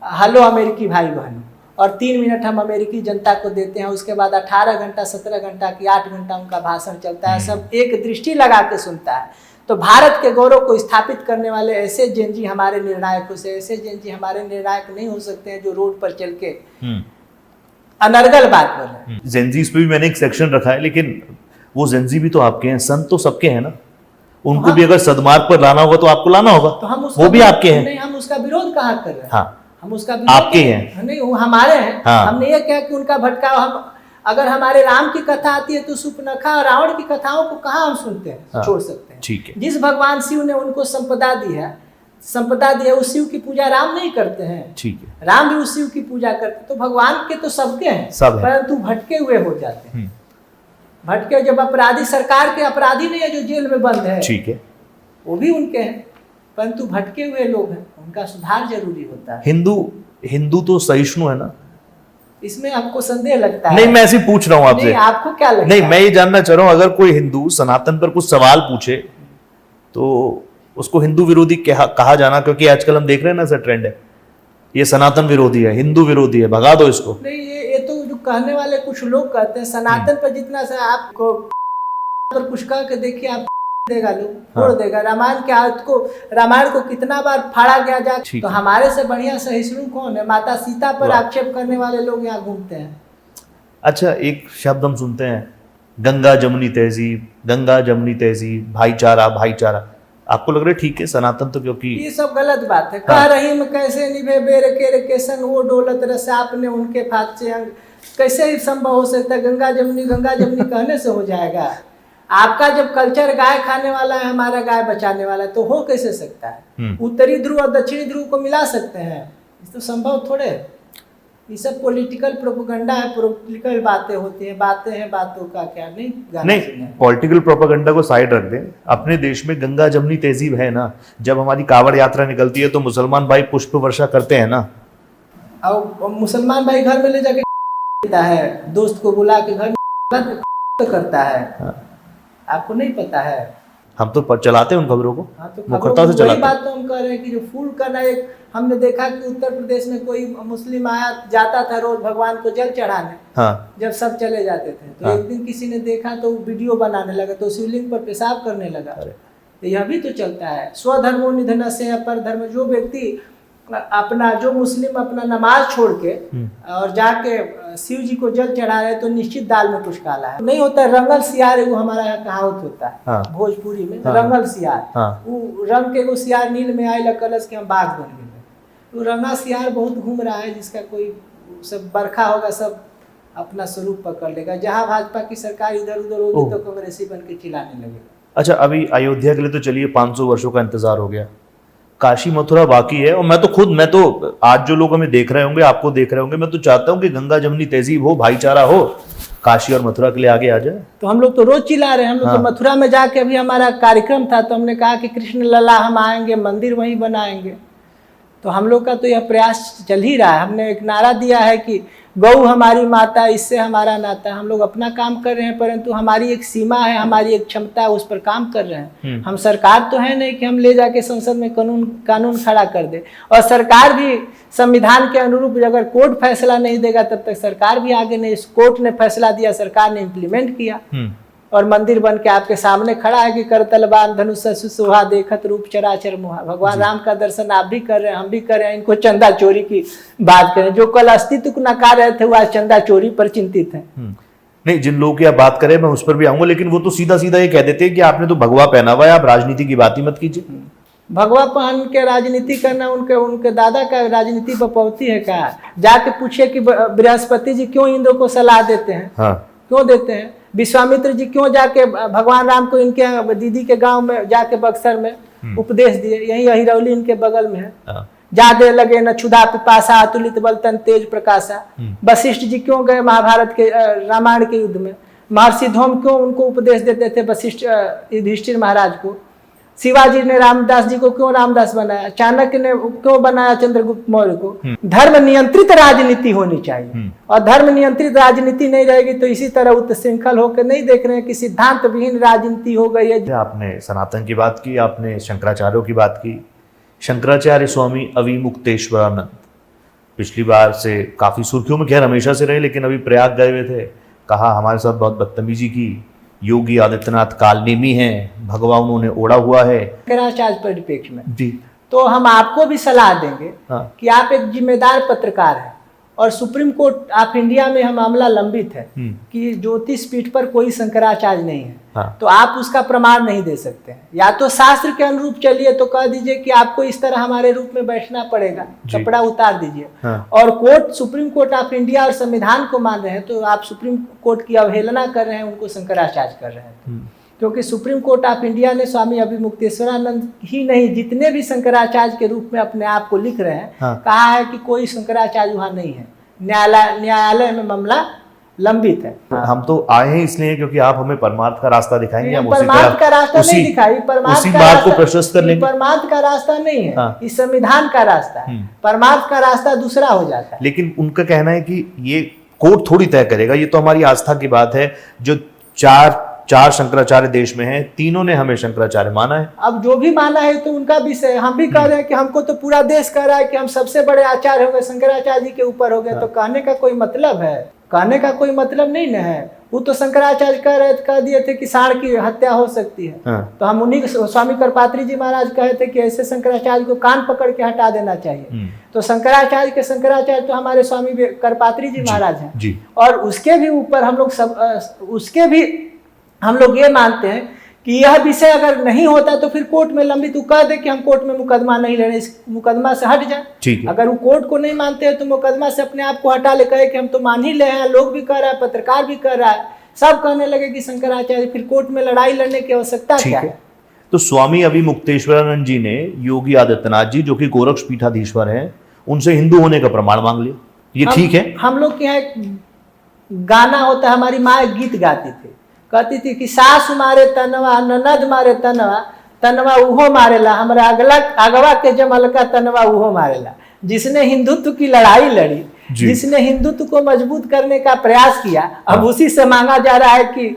हेलो अमेरिकी भाई बहन, और 3 मिनट हम अमेरिकी जनता को देते हैं। उसके बाद 18 घंटा 17 घंटा की 8 घंटा उनका भाषण चलता है, सब एक दृष्टि लगा के सुनता है। तो भारत के गौरव को स्थापित करने वाले ऐसे जैन जी हमारे निर्णायक से, ऐसे जैन जी हमारे निर्णायक नहीं हो सकते हैं जो रोड पर चल के अनर्गल बात कर रहे हैं। जैन जी पे भी मैंने एक सेक्शन रखा है, लेकिन वो जैन जी भी तो आपके हैं, संत तो सबके हैं ना, उनको भी अगर सदमार्ग पर लाना होगा तो आपको लाना होगा, तो हम वो भी आपके हैं। नहीं, हम उसका विरोध कहाँ कर रहे हैं? हाँ, हम उसका आपके हैं। नहीं, वो हमारे हैं। हाँ। हमने ये क्या कि उनका भटकाव, हम अगर हमारे राम की कथा आती है तो सुपनखा और रावण की कथाओं को कहाँ हम सुनते हैं? हाँ। छोड़ सकते हैं। ठीक है। जिस भगवान शिव ने उनको संपदा दी है, उस शिव की पूजा राम नहीं करते हैं। ठीक है। राम भी उस शिव की पूजा करते, तो भगवान के तो सबके हैं, सब परंतु भटके हुए हो जाते हैं। भटके, जब अपराधी सरकार के अपराधी नहीं है जो जेल में बंद है, ठीक है, वो भी उनके हैं, परंतु भटके हुए लोग हैं, उनका सुधार जरूरी होता है। हिंदू तो सहिष्णु है ना? इसमें आपको संदेह लगता है? नहीं, मैं ऐसे पूछ रहा हूँ आपसे। आपको क्या लगता है? नहीं, मैं ये जानना चाह रहा हूँ, अगर कोई हिंदू सनातन पर कुछ सवाल पूछे तो उसको हिंदू विरोधी कहा जाना, क्योंकि आजकल हम देख रहे हैं ना सर, ट्रेंड है है। ये सनातन विरोधी है, हिंदू विरोधी है, भगा दो इसको। नहीं, ये तो जो कहने वाले कुछ लोग कहते हैं सनातन पर जितना सा आपको पर कुछ कह के देखिए, आप देगा लोग फोड़ देगा। रामायण को कितना बार फाड़ा गया जा, तो हमारे से बढ़िया सहिष्णु कौन है? माता सीता पर आक्षेप करने वाले लोग यहाँ घूमते हैं। अच्छा, एक शब्द हम सुनते हैं, गंगा जमुनी तहजीब, गंगा जमुनी तहजीब, भाईचारा भाईचारा। आपको लग रहा है ठीक है सनातन तो, क्योंकि ये सब गलत बात है। कह रही में कैसे निभे बेर के केसन वो डोलत रस आपने उनके फात से अंग, कैसे ही संभव हो सकता है? गंगा जमुनी कहने से हो जाएगा? आपका जब कल्चर गाय खाने वाला है, हमारा गाय बचाने वाला है, तो हो कैसे सकता है? उत्तरी ध्रुव और दक्षिणी ध्रुव को मिला सकते हैं? ये तो संभव थोड़े। ये सब पॉलिटिकल प्रोपेगेंडा है, पॉलिटिकल बातें होती हैं, बातें हैं, बातों का क्या नहीं। पॉलिटिकल प्रोपेगेंडा को साइड रख दें। अपने देश में गंगा जमुनी तहजीब है ना। जब हमारी कावड़ यात्रा निकलती है तो मुसलमान भाई पुष्प वर्षा करते हैं ना। और मुसलमान भाई घर में ले जाके देता है, दोस्त को बुला के घर में करता है। आपको नहीं पता है? हम तो चलाते हैं उन खबरों को। हाँ, तो मुखरता से चलाते हैं। बात तो हम कह रहे हैं कि जो फूल करना, एक हमने देखा कि उत्तर प्रदेश में कोई मुस्लिम आया जाता था रोज भगवान को जल चढ़ाने। हाँ। जब सब चले जाते थे तो एक दिन किसी ने देखा तो वीडियो बनाने लगा, तो शिवलिंग पर पेशाब करने लगा। तो यह भी तो चलता है, स्वधर्मो निधन से अपर धर्म। जो व्यक्ति अपना, जो मुस्लिम अपना नमाज छोड़ के और जाके शिव जी को जल चढ़ा रहे, तो निश्चित दाल में कुछ काला है। नहीं होता रंगल सियार, वो हमारा यहाँ कहावत होता है। हाँ। भोजपुरी में रंगल सियार। हाँ। वो रंग के वो सियार नील में आए कलश के हम बाघ बन गए। तो रंगा सियार बहुत घूम रहा है, जिसका कोई सब बरखा होगा सब अपना स्वरूप पकड़ लेगा। जहाँ भाजपा की सरकार इधर उधर होगी तो कांग्रेसी बन के चिल्लाने लगेगा। अच्छा, अभी अयोध्या के लिए तो चलिए 500 वर्षों का इंतजार हो गया, काशी मथुरा बाकी है। और मैं तो आज जो लोग हमें देख रहे होंगे, आपको देख रहे होंगे, मैं तो चाहता हूँ कि गंगा जमुनी तहजीब हो, भाईचारा हो, काशी और मथुरा के लिए आगे आ जाए। तो हम लोग तो रोज चिल्ला रहे हैं। हम लोग तो मथुरा में जाके अभी हमारा कार्यक्रम था, तो हमने कहा कि कृष्ण लला हम आएंगे, मंदिर वहीं बनाएंगे। तो हम लोग का तो यह प्रयास चल ही रहा है। हमने एक नारा दिया है कि गौ हमारी माता, इससे हमारा नाता। हम लोग अपना काम कर रहे हैं, परंतु हमारी एक सीमा है, हमारी एक क्षमता है, उस पर काम कर रहे हैं। हम सरकार तो है नहीं कि हम ले जाके संसद में कानून खड़ा कर दे। और सरकार भी संविधान के अनुरूप अगर कोर्ट फैसला नहीं देगा तब तक सरकार भी आगे नहीं। कोर्ट ने फैसला दिया, सरकार ने इम्प्लीमेंट किया, और मंदिर बन के आपके सामने खड़ा है कि करतल बाण धनुष सुहा देखत रूप चराचर मुहा। भगवान राम का दर्शन आप भी कर रहे हैं, हम भी कर रहे हैं। इनको चंदा चोरी की बात करें, जो कल अस्तित्व को नकार रहे थे वो आज चंदा चोरी पर चिंतित है। नहीं, जिन लोगों की आप बात करें मैं उस पर भी आऊंगा, लेकिन वो तो सीधा सीधा ये कह देते हैं कि आपने तो भगवा पहना हुआ है, आप राजनीति की बात ही मत कीजिए। भगवा पहन के राजनीति करना उनके दादा का राजनीति बपौती है क्या? जाके पूछिए कि बृहस्पति जी क्यों इंद्र को सलाह देते हैं? क्यों देते हैं? विश्वामित्र जी क्यों जाके भगवान राम को इनके दीदी के गांव में जाके बक्सर में उपदेश दिए? यही अहिरौली इनके बगल में है। जादे लगे न क्षुधा पिपासा, अतुलित बल तन तेज प्रकाशा। वशिष्ठ जी क्यों गए महाभारत के रामायण के युद्ध में? महर्षि धूम क्यों उनको उपदेश देते थे वशिष्ठ युधिष्ठिर महाराज को? शिवाजी ने रामदास जी को क्यों रामदास बनाया? चाणक्य ने क्यों बनाया चंद्रगुप्त मौर्य को? धर्म नियंत्रित राजनीति होनी चाहिए, और धर्म नियंत्रित राजनीति नहीं रहेगी तो इसी तरह उत्तश्रृंखल होकर नहीं देख रहे हैं कि सिद्धांत विहीन राजनीति हो गई है। आपने सनातन की बात की, आपने शंकराचार्यों की बात की। शंकराचार्य स्वामी अविमुक्तेश्वरानंद पिछली बार से काफी सुर्खियों में, खैर हमेशा से रहे, लेकिन अभी प्रयाग गए हुए थे। कहा हमारे साथ बहुत बदतमीजी की, योगी आदित्यनाथ कालनेमी हैं, भगवा उन्होंने ओढ़ा हुआ है। शंकराचार्य परिप्रेक्ष्य में जी, तो हम आपको भी सलाह देंगे कि आप एक जिम्मेदार पत्रकार हैं, और सुप्रीम कोर्ट ऑफ इंडिया में मामला लंबित है कि ज्योतिष पीठ पर कोई शंकराचार्य नहीं है। तो आप उसका प्रमाण नहीं दे सकते हैं। या तो शास्त्र के अनुरूप चलिए, तो कह दीजिए कि आपको इस तरह हमारे रूप में बैठना पड़ेगा, कपड़ा उतार दीजिए। और court, supreme court of India और संविधान को मान रहे हैं, तो आप सुप्रीम कोर्ट की अवहेलना कर रहे हैं, उनको शंकराचार्य कर रहे हैं। क्योंकि सुप्रीम कोर्ट ऑफ इंडिया ने स्वामी अविमुक्तेश्वरानंद ही नहीं, जितने भी शंकराचार्य के रूप में अपने आप को लिख रहे हैं, कहा है कि कोई शंकराचार्य वहां नहीं है। न्यायालय में मामला लंबित है। हम तो आए हैं इसलिए क्योंकि आप हमें परमार्थ का रास्ता दिखाएंगे। हम परमार्थ का रास्ता नहीं दिखाई, उसी बात को प्रशस्त कर लेंगे। परमार्थ का रास्ता नहीं है, इस संविधान का रास्ता है। परमार्थ का रास्ता दूसरा हो जाता है। लेकिन उनका कहना है कि ये कोर्ट थोड़ी तय करेगा, ये तो हमारी आस्था की बात है। जो 4 4 शंकराचार्य देश में हैं, तीनों ने हमें शंकराचार्य माना है। अब जो भी माना है तो उनका विषय, हम भी कह रहे हैं कि हमको तो पूरा देश कह रहा है कि हम सबसे बड़े आचार्य हो गए, शंकराचार्य जी के ऊपर हो गए, तो कहने का कोई मतलब है? कहने का कोई मतलब नहीं ना है। वो तो शंकराचार्य कह दिए थे कि सांड की हत्या हो सकती है, तो हम उन्हीं स्वामी करपात्री जी महाराज कहे थे कि ऐसे शंकराचार्य को कान पकड़ के हटा देना चाहिए। तो शंकराचार्य तो हमारे स्वामी करपात्री जी महाराज हैं, और उसके भी ऊपर हम लोग ये मानते हैं कि यह विषय अगर नहीं होता तो फिर कोर्ट में लंबित, तू कह दे कि हम कोर्ट में मुकदमा नहीं लड़े, इस मुकदमा से हट जाए। अगर वो कोर्ट को नहीं मानते हैं तो मुकदमा से अपने आप को हटा ले, कहे कि हम तो मान ही ले हैं, लोग भी कह रहा है, पत्रकार भी कह रहा है, सब कहने लगे कि शंकराचार्य, फिर कोर्ट में लड़ाई लड़ने की आवश्यकता क्या है? तो स्वामी अभी मुक्तेश्वरानंद जी ने योगी आदित्यनाथ जी, जो कि गोरक्ष पीठाधीश्वर हैं, उनसे हिंदू होने का प्रमाण मांग लिया। ये ठीक है? हम लोग के यहाँ एक गाना होता है, हमारी माँ एक गीत गाती थी, कहती थी कि सास मारे तनवा, ननद मारे तनवा, तनवा उहो मारेला, हमारे अगवा के जमल का तनवा उहो मारेला। जिसने हिंदुत्व की लड़ाई लड़ी, जिसने हिंदुत्व को मजबूत करने का प्रयास किया, अब उसी से मांगा जा रहा है कि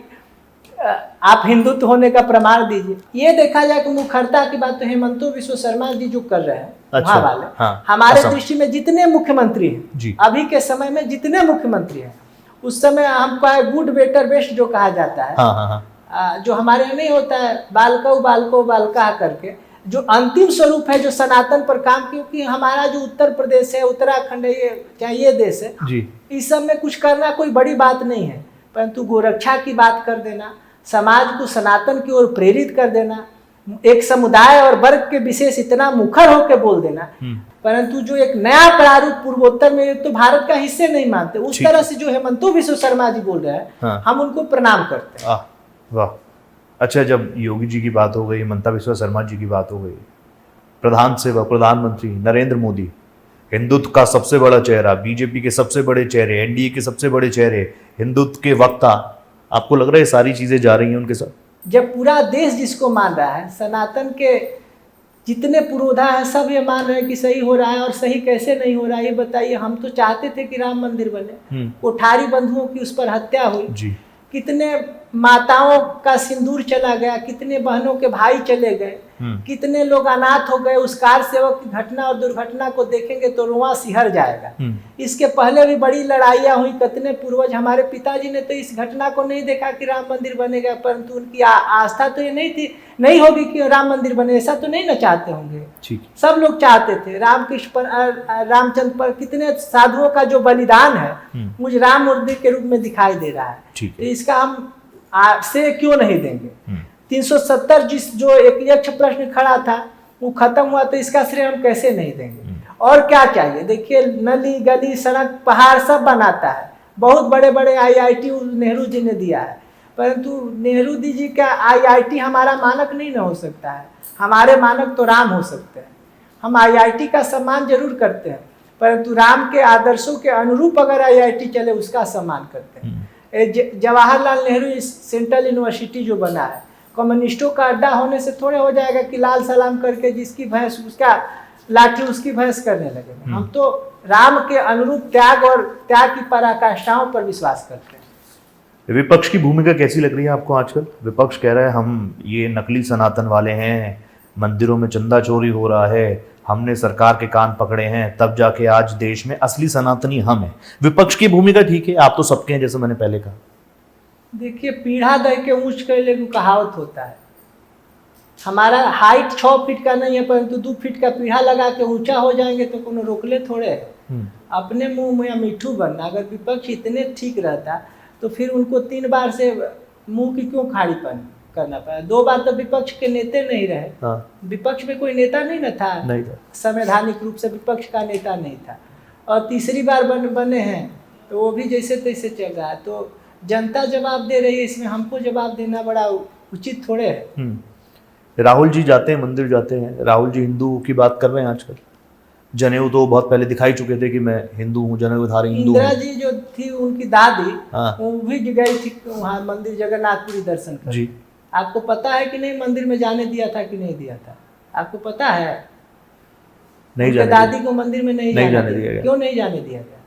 आप हिंदुत्व होने का प्रमाण दीजिए। ये देखा जाए कि मुखरता की बात तो हेमंतो बिश्व शर्मा जी जो कर रहे हैं, वहाँ वाले हमारे दृष्टि में जितने मुख्यमंत्री हैं अभी के समय में, जितने मुख्यमंत्री हैं, उस समय हमको गुड बेटर बेस्ट जो कहा जाता है, जो हमारे यहाँ नहीं होता है बालको बालका करके, जो अंतिम स्वरूप है, जो सनातन पर काम, क्योंकि हमारा जो उत्तर प्रदेश है, उत्तराखंड है, चाहे ये देश है, इस सब में कुछ करना कोई बड़ी बात नहीं है, परंतु गोरक्षा की बात कर देना, समाज को सनातन की ओर प्रेरित कर देना, एक समुदाय और वर्ग के विशेष इतना मुखर होकर बोल देना, परंतु जो एक नया प्रारूप पूर्वोत्तर में तो भारत का हिस्से नहीं मानते, उस तरह से जो हेमंतो बिश्व शर्मा जी बोल रहे हैं, हम उनको प्रणाम करते हैं। वाह, अच्छा, जब योगी जी की बात हो गई, हेमंता बिश्व शर्मा जी की बात हो गई, प्रधान सेवक प्रधानमंत्री नरेंद्र मोदी, हिंदुत्व का सबसे बड़ा चेहरा, बीजेपी के सबसे बड़े चेहरे, एनडीए के सबसे बड़े चेहरे, हिंदुत्व के वक्ता, आपको लग रहा है सारी चीजें जा रही हैं उनके साथ? जब पूरा देश जिसको मान रहा है, सनातन के जितने पुरोधा हैं, सब ये मान रहे हैं कि सही हो रहा है, और सही कैसे नहीं हो रहा है ये बताइए। हम तो चाहते थे कि राम मंदिर बने, कोठारी बंधुओं की उस पर हत्या हुई, कितने माताओं का सिंदूर चला गया, कितने बहनों के भाई चले गए, कितने लोग अनाथ हो गए। उस कार सेवक की घटना और दुर्घटना को देखेंगे तो रुआं सिहर जाएगा। इसके पहले भी बड़ी लड़ाइयाँ हुई, कितने पूर्वज, हमारे पिताजी ने तो इस घटना को नहीं देखा कि राम मंदिर बनेगा, परंतु उनकी आस्था तो ये नहीं होगी कि राम मंदिर बने, ऐसा तो नहीं ना चाहते होंगे। सब लोग चाहते थे। रामकृष्ण पर, रामचंद्र पर कितने साधुओं का जो बलिदान है मुझे राम मंदिर के रूप में दिखाई दे रहा है, तो इसका हम से क्यों नहीं देंगे। 370 जो एक यक्ष प्रश्न खड़ा था वो खत्म हुआ, तो इसका श्रेय हम कैसे नहीं देंगे। और क्या चाहिए, देखिए नली गली सड़क पहाड़ सब बनाता है, बहुत बड़े बड़े IIT नेहरू जी ने दिया है, परंतु नेहरू जी का IIT हमारा मानक नहीं ना हो सकता है। हमारे मानक तो राम हो सकते हैं। हम IIT का सम्मान जरूर करते हैं, परंतु राम के आदर्शों के अनुरूप अगर IIT चले उसका सम्मान करते हैं। जवाहरलाल नेहरू सेंट्रल यूनिवर्सिटी जो बना है, कम्युनिस्टों का अड्डा होने से थोड़े हो जाएगा कि लाल सलाम करके जिसकी भैंस उसका लाठी उसकी भैंस करने लगे। हम तो राम के अनुरूप त्याग और त्याग की पराकाष्ठाओं पर विश्वास करते हैं। विपक्ष की भूमिका कैसी लग रही है आपको आजकल? विपक्ष कह रहा है हम ये नकली सनातन वाले हैं, मंदिरों में चंदा चोरी हो रहा है, हमने सरकार के कान पकड़े हैं, तब जाके आज देश में असली सनातनी हम हैं। विपक्ष की भूमिका ठीक है, आप तो सबके हैं, जैसे मैंने पहले कहा। देखिए, पीढ़ा दे के ऊंच कर ले कहावत होता है। हमारा हाइट 6 फीट का नहीं है, परंतु 2 फीट का पीढ़ा लगा के ऊंचा हो जाएंगे तो कोनो रोकले थोड़े है। अपने मुंह में मिठू बनना। अगर विपक्ष इतने ठीक रहता तो फिर उनको 3 बार से मुंह की क्यों खाड़ीपन करना पड़ा। 2 बार तो विपक्ष के नेता नहीं रहे। विपक्ष में कोई नेता नहीं था, संवैधानिक रूप से विपक्ष का नेता नहीं था, और तीसरी बार बने हैं तो वो भी जैसे तैसे चल रहा है। तो जनता जवाब दे रही है, इसमें हमको जवाब देना बड़ा उचित थोड़े है। राहुल जी जाते हैं, मंदिर जाते हैं, राहुल जी हिंदू की बात कर रहे हैं आजकल। जनेऊ तो बहुत पहले दिखाई चुके थे कि मैं हिंदू हूँ, जनेऊधारी हिंदू हूँ। इंदिरा जी जो थी उनकी दादी, वो भी गई थी वहाँ मंदिर जगन्नाथपुरी दर्शन कर। जी, आपको पता है कि नहीं मंदिर में जाने दिया था कि नहीं दिया था? आपको पता है? नहीं, दादी को मंदिर में नहीं जाने दिया गया। क्यों नहीं जाने दिया गया?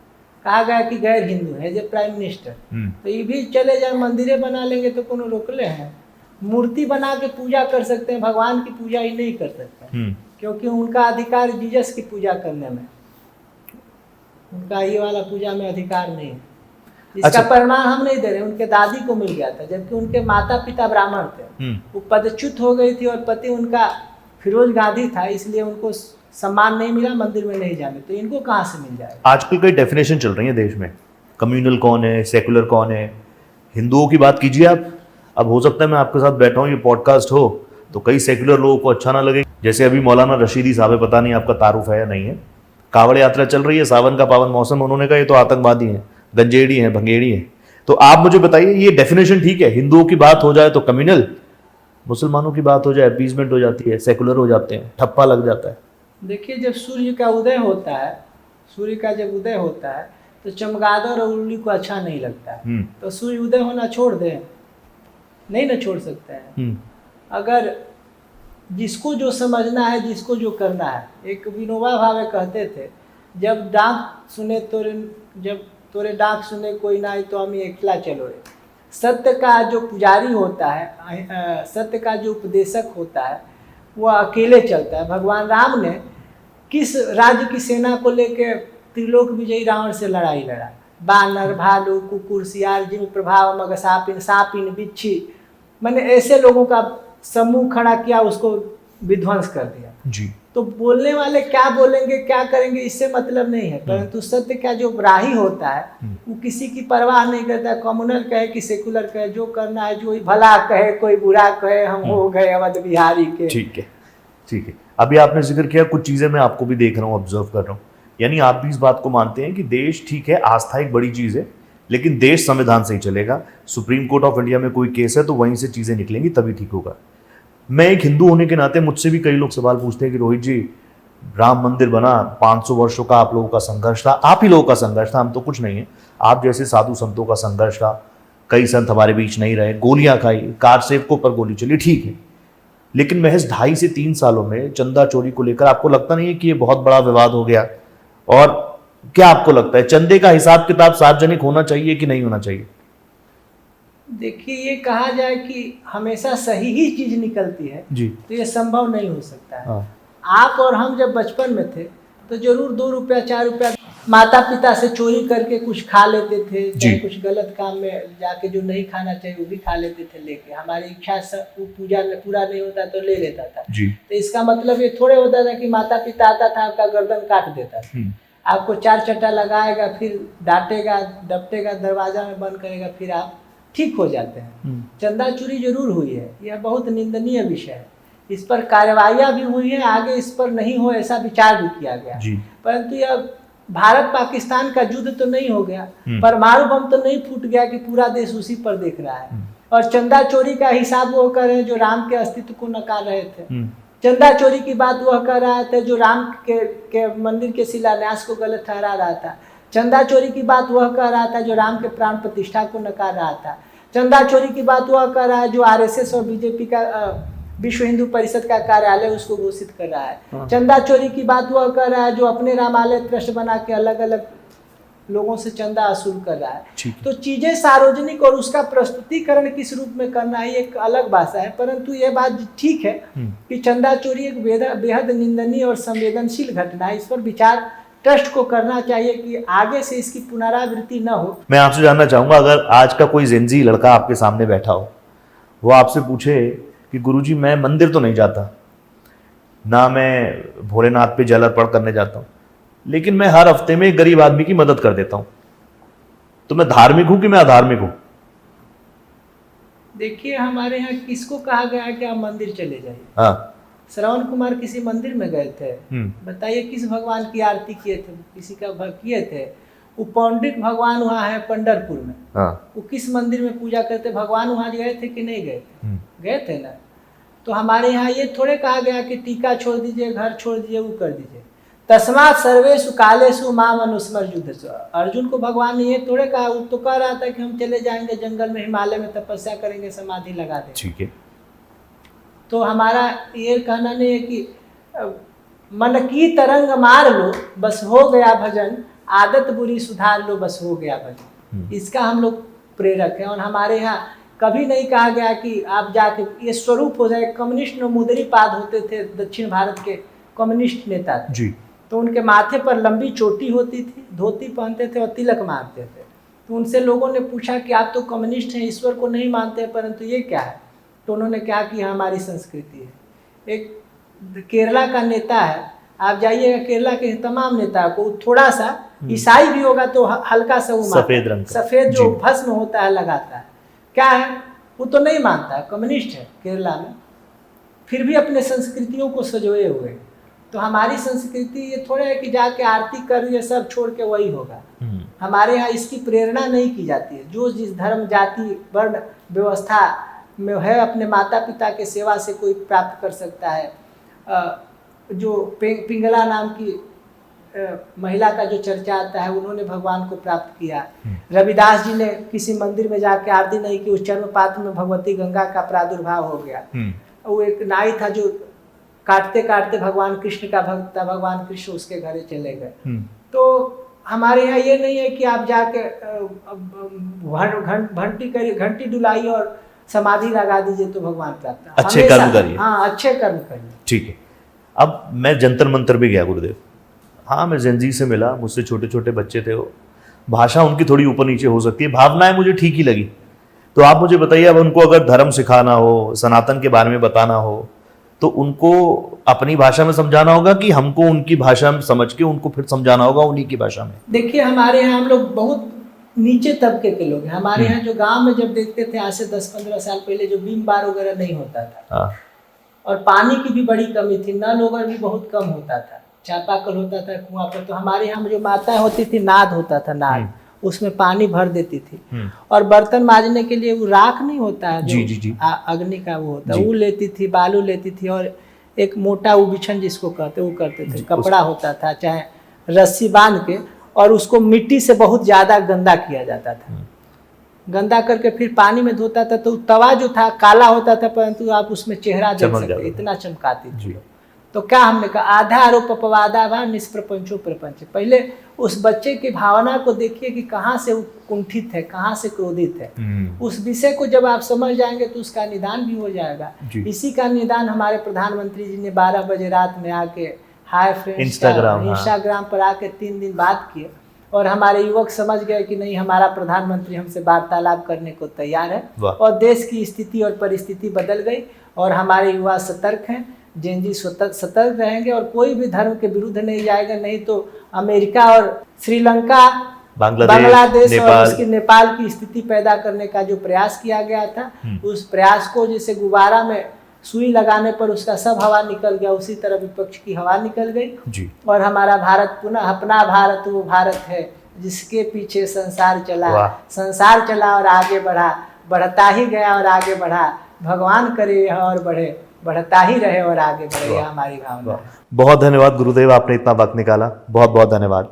कहा गया कि गैर हिंदू है, जो प्राइम मिनिस्टर, तो ये भी चले जाए मंदिरें बना लेंगे तो कोनो रोकले हैं? मूर्ति बना के पूजा कर सकते हैं, भगवान की पूजा ही नहीं कर सकते, क्योंकि उनका अधिकार जीसस की पूजा करने में, उनका ये वाला पूजा में अधिकार नहीं है। इसका प्रमाण हम नहीं दे रहे, उनके दादी को मिल गया था, जबकि उनके माता पिता ब्राह्मण थे, वो पदच्युत हो गई थी और पति उनका फिरोज गांधी था, इसलिए उनको सम्मान नहीं मिला, मंदिर में नहीं जाने, तो इनको कहाँ से मिल जाएगा? आजकल कई डेफिनेशन चल रही है देश में, कम्युनल कौन है, सेकुलर कौन है। हिंदुओं की बात कीजिए आप, अब हो सकता है मैं आपके साथ बैठा हूँ, ये पॉडकास्ट हो तो कई सेकुलर लोगों को अच्छा ना लगे, जैसे अभी मौलाना रशीदी साहब है, पता नहीं आपका तारुफ है या नहीं है, कावड़ यात्रा चल रही है, सावन का पावन मौसम, उन्होंने कहा ये तो आतंकवादी हैं, गंजेड़ी हैं, भंगेड़ी हैं। तो आप मुझे बताइए, ये डेफिनेशन ठीक है? हिंदुओं की बात हो जाए तो कम्युनल, मुसलमानों की बात हो जाए अपीजमेंट हो जाती है, सेकुलर हो जाते हैं, ठप्पा लग जाता है। देखिए, जब सूर्य का उदय होता है, सूर्य का जब उदय होता है तो चमगादड़ और उल्लू को अच्छा नहीं लगता है, तो सूर्य उदय होना छोड़ दें? नहीं ना छोड़ सकते हैं। अगर जिसको जो समझना है, जिसको जो करना है, एक विनोबा भावे कहते थे, जब डाक सुने तोरे डाक सुने कोई ना तो हम एकला चलो रे। सत्य का जो पुजारी होता है, सत्य का जो उपदेशक होता है, वो अकेले चलता है। भगवान राम ने किस राज्य की सेना को लेकर त्रिलोक विजयी रावण से लड़ाई लड़ा? बानर, भालू, कुकुर, सियार, जिन प्रभाव, मग, सापिन, बिच्छी, मैंने ऐसे लोगों का समूह खड़ा किया, उसको विध्वंस कर दिया जी। तो बोलने वाले क्या बोलेंगे, क्या करेंगे, इससे मतलब नहीं है, परंतु सत्य का जो राही होता है वो किसी की परवाह नहीं करता, कम्युनल कहे कि सेकुलर कहे, जो करना है, जो भला कहे कोई बुरा कहे, हम हो गए अवध बिहारी के। ठीक है, ठीक है। अभी आपने जिक्र किया, कुछ चीजें मैं आपको भी देख रहा हूँ, ऑब्जर्व कर रहा हूँ, यानी आप भी इस बात को मानते हैं कि देश, ठीक है आस्था एक बड़ी चीज है, लेकिन देश संविधान से ही चलेगा। सुप्रीम कोर्ट ऑफ इंडिया में कोई केस है तो वहीं से चीजें निकलेंगी, तभी ठीक होगा। मैं एक हिंदू होने के नाते मुझसे भी कई लोग सवाल पूछते हैं कि रोहित जी, राम मंदिर बना, 500 वर्षों का आप लोगों का संघर्ष था, आप ही लोगों का संघर्ष था, हम तो कुछ नहीं है, आप जैसे साधु संतों का संघर्ष था, कई संत हमारे बीच नहीं रहे, गोलियां खाई, कार सेवकों पर गोली चली, ठीक है, लेकिन महज 2.5 से 3 सालों में चंदा चोरी को लेकर आपको लगता नहीं है कि ये बहुत बड़ा विवाद हो गया? और क्या आपको लगता है चंदे का हिसाब किताब सार्वजनिक होना चाहिए कि नहीं होना चाहिए? देखिए, ये कहा जाए कि हमेशा सही ही चीज निकलती है जी, तो ये संभव नहीं हो सकता है। हाँ। आप और हम जब बचपन में थे तो जरूर 2 रुपया 4 रुपया माता पिता से चोरी करके कुछ खा लेते थे, चाहे कुछ गलत काम में जाके जो नहीं खाना चाहिए वो भी खा लेते थे लेके, हमारी इच्छा वो पूजा में पूरा नहीं होता तो ले लेता था जी। तो इसका मतलब ये थोड़े होता था कि माता पिता आता था आपका गर्दन काट देता था, आपको 4 चट्टा लगाएगा, फिर डांटेगा, डपटेगा, दरवाजा में बंद करेगा, फिर आप ठीक हो जाते हैं। चंदा चोरी जरूर हुई है, यह बहुत निंदनीय विषय है, इस पर कार्रवाइयाँ भी हुई है, आगे इस पर नहीं हो ऐसा विचार भी किया गया, परंतु यह भारत पाकिस्तान का युद्ध तो नहीं हो गया, परमाणु बम तो नहीं फूट गया कि पूरा देश उसी पर देख रहा है। और चंदा चोरी का हिसाब वो कर रहे हैं जो राम के अस्तित्व को नकार रहे थे, चंदा चोरी की बात वह कर रहा था जो राम के मंदिर के शिलान्यास को गलत ठहरा रहा था, चंदा चोरी की बात वह कर रहा था जो राम के प्राण प्रतिष्ठा को नकार रहा था, चंदा चोरी की बात वह कर रहा है जो आरएसएस और बीजेपी का विश्व हिंदू परिषद का कार्यालय उसको घोषित कर रहा है, चंदा चोरी की बात वह कर रहा है जो अपने रामालय ट्रस्ट बना के अलग अलग लोगों से चंदा वसूल कर रहा है। तो चीजें सार्वजनिक और उसका प्रस्तुतिकरण किस रूप में करना है एक अलग भाषा है, परंतु ये बात ठीक है कि चंदा चोरी एक बेहद निंदनीय और संवेदनशील घटना है, इस पर विचार ट्रस्ट को करना चाहिए कि आगे से इसकी पुनरावृत्ति न हो। मैं आपसे जानना चाहूंगा, अगर आज का कोई जेंजी लड़का आपके सामने बैठा हो, वो आपसे पूछे कि गुरुजी मैं मंदिर तो नहीं जाता, ना मैं भोलेनाथ पे जल अर्पण करने जाता हूँ, लेकिन मैं हर हफ्ते में एक गरीब आदमी की मदद कर देता हूँ, तो मैं धार्मिक हूं कि मैं अधार्मिक हूं? देखिए, हमारे यहाँ किसको कहा गया है कि आप मंदिर चले जाइए? हाँ, श्रवण कुमार किसी मंदिर में गए थे, बताइए किस भगवान की आरती किए थे? किसी का किए थे? वो पौंडिक भगवान वहाँ है पंढरपुर में, वो किस मंदिर में पूजा करते? भगवान वहाँ गए थे कि नहीं गए थे? गए थे ना। तो हमारे यहाँ ये थोड़े कहा गया कि टीका छोड़ दीजिए, घर छोड़ दीजिए, वो कर दीजिए, तस्मात् सर्वेषु कालेषु माम अनुस्मर युद्धस्व। अर्जुन को भगवान ने ये थोड़े कहा, वो तो कह रहा था कि हम चले जाएंगे जंगल में, हिमालय में तपस्या करेंगे, समाधि लगा देंगे। ठीक है। तो हमारा ये कहना नहीं है कि मन की तरंग मार लो बस हो गया भजन, आदत बुरी सुधार लो बस हो गया भले। इसका हम लोग प्रेरक हैं। और हमारे यहाँ कभी नहीं कहा गया कि आप जाके ये स्वरूप हो जाए। कम्युनिस्ट मुदरीपाद होते थे, दक्षिण भारत के कम्युनिस्ट नेता थे जी। तो उनके माथे पर लंबी चोटी होती थी, धोती पहनते थे और तिलक मारते थे। तो उनसे लोगों ने पूछा कि आप तो कम्युनिस्ट हैं, ईश्वर को नहीं मानते हैं, परंतु ये क्या है? तो उन्होंने कहा कि हमारी संस्कृति है। एक केरला का नेता है, आप जाइएगा केरला के तमाम नेता को, थोड़ा सा ईसाई भी होगा तो हल्का सा वो सफेद रंग का, सफेद जो भस्म होता है लगाता है। क्या है? वो तो नहीं मानता है, कम्युनिस्ट है केरला में, फिर भी अपने संस्कृतियों को सजोए हुए। तो हमारी संस्कृति ये थोड़ा है कि जाके आरती कर ये सब छोड़ के वही होगा। हमारे यहाँ इसकी प्रेरणा नहीं की जाती है। जो जिस धर्म, जाति, वर्ण व्यवस्था में है, अपने माता पिता के सेवा से कोई प्राप्त कर सकता है। जो पिंगला नाम की महिला का जो चर्चा आता है, उन्होंने भगवान को प्राप्त किया। रविदास जी ने किसी मंदिर में जाके आरती नहीं की, उस चर्मपात्र में भगवती गंगा का प्रादुर्भाव हो गया। वो एक नाई था जो काटते काटते भगवान कृष्ण का भक्त था, भगवान कृष्ण उसके घरे चले गए। तो हमारे यहाँ ये नहीं है कि आप जाके घंटी डुलाई और समाधि लगा दीजिए तो भगवान प्राप्त है। अच्छे कर्म करिए। हाँ, अच्छे कर्म करिए। ठीक है। अब मैं जंतर मंतर भी गया गुरुदेव। हाँ, मैं जेन जी से मिला, मुझसे छोटे छोटे बच्चे थे वो। भाषा उनकी थोड़ी ऊपर नीचे हो सकती है, भावनाएं मुझे ठीक ही लगी। तो आप मुझे बताइए, अब उनको अगर धर्म सिखाना हो, सनातन के बारे में बताना हो, तो उनको अपनी भाषा में समझाना होगा कि हमको उनकी भाषा में समझ के उनको फिर समझाना होगा उन्हीं की भाषा में? देखिए, हमारे यहाँ हम लोग बहुत नीचे तबके के लोग हैं। हमारे यहाँ जो गांव में जब देखते थे आज से 10-15 साल पहले, जो बीम बार वगैरह नहीं होता था, और पानी की भी बड़ी कमी थी, नल वगैरह भी बहुत कम होता था, चापाकल होता था कुआं पर। तो हमारे यहाँ जो माता होती थी, नाद होता था, नाद, उसमें पानी भर देती थी। और बर्तन मांजने के लिए वो राख नहीं होता है जो अग्नि का वो होता है, वो लेती थी, बालू लेती थी, और एक मोटा उबिछन जिसको कहते वो करते थे, कपड़ा होता था चाहे रस्सी बांध के, और उसको मिट्टी से बहुत ज्यादा गंदा किया जाता था। गंदा करके फिर पानी में धोता था। तो तवा जो था काला होता था, परंतु आप उसमें चेहरा देख सकते, इतना चमकाती थी। तो क्या हमने कहा, आधा आरोप अपवादा भा निष्प्रपंचो प्रपंच। पहले उस बच्चे की भावना को देखिए कि कहाँ से वो कुंठित है, कहाँ से क्रोधित है। उस विषय को जब आप समझ जाएंगे तो उसका निदान भी हो जाएगा। इसी का निदान हमारे प्रधानमंत्री जी ने 12 बजे रात में आके हाय फ्रेंड्स इंस्टाग्राम पर आके 3 दिन बात किए, और हमारे युवक समझ गए कि नहीं, हमारा प्रधानमंत्री हमसे वार्तालाप करने को तैयार है। और देश की स्थिति और परिस्थिति बदल गई, और हमारे युवा सतर्क हैं। जेन जी सतर्क रहेंगे और कोई भी धर्म के विरुद्ध नहीं जाएगा। नहीं तो अमेरिका और श्रीलंका, बांग्लादेश और उसकी नेपाल की स्थिति पैदा करने का जो प्रयास किया गया था, उस प्रयास को जैसे गुब्बारा में सुई लगाने पर उसका सब हवा निकल गया, उसी तरह विपक्ष की हवा निकल गई। और हमारा भारत पुनः अपना भारत वो भारत है जिसके पीछे संसार चला और आगे बढ़ा, बढ़ता ही गया और आगे बढ़ा। भगवान करे यह और बढ़े, बढ़ता ही रहे और आगे बढ़े, यह हमारी भावना है। बहुत धन्यवाद गुरुदेव, आपने इतना वक्त निकाला, बहुत बहुत धन्यवाद।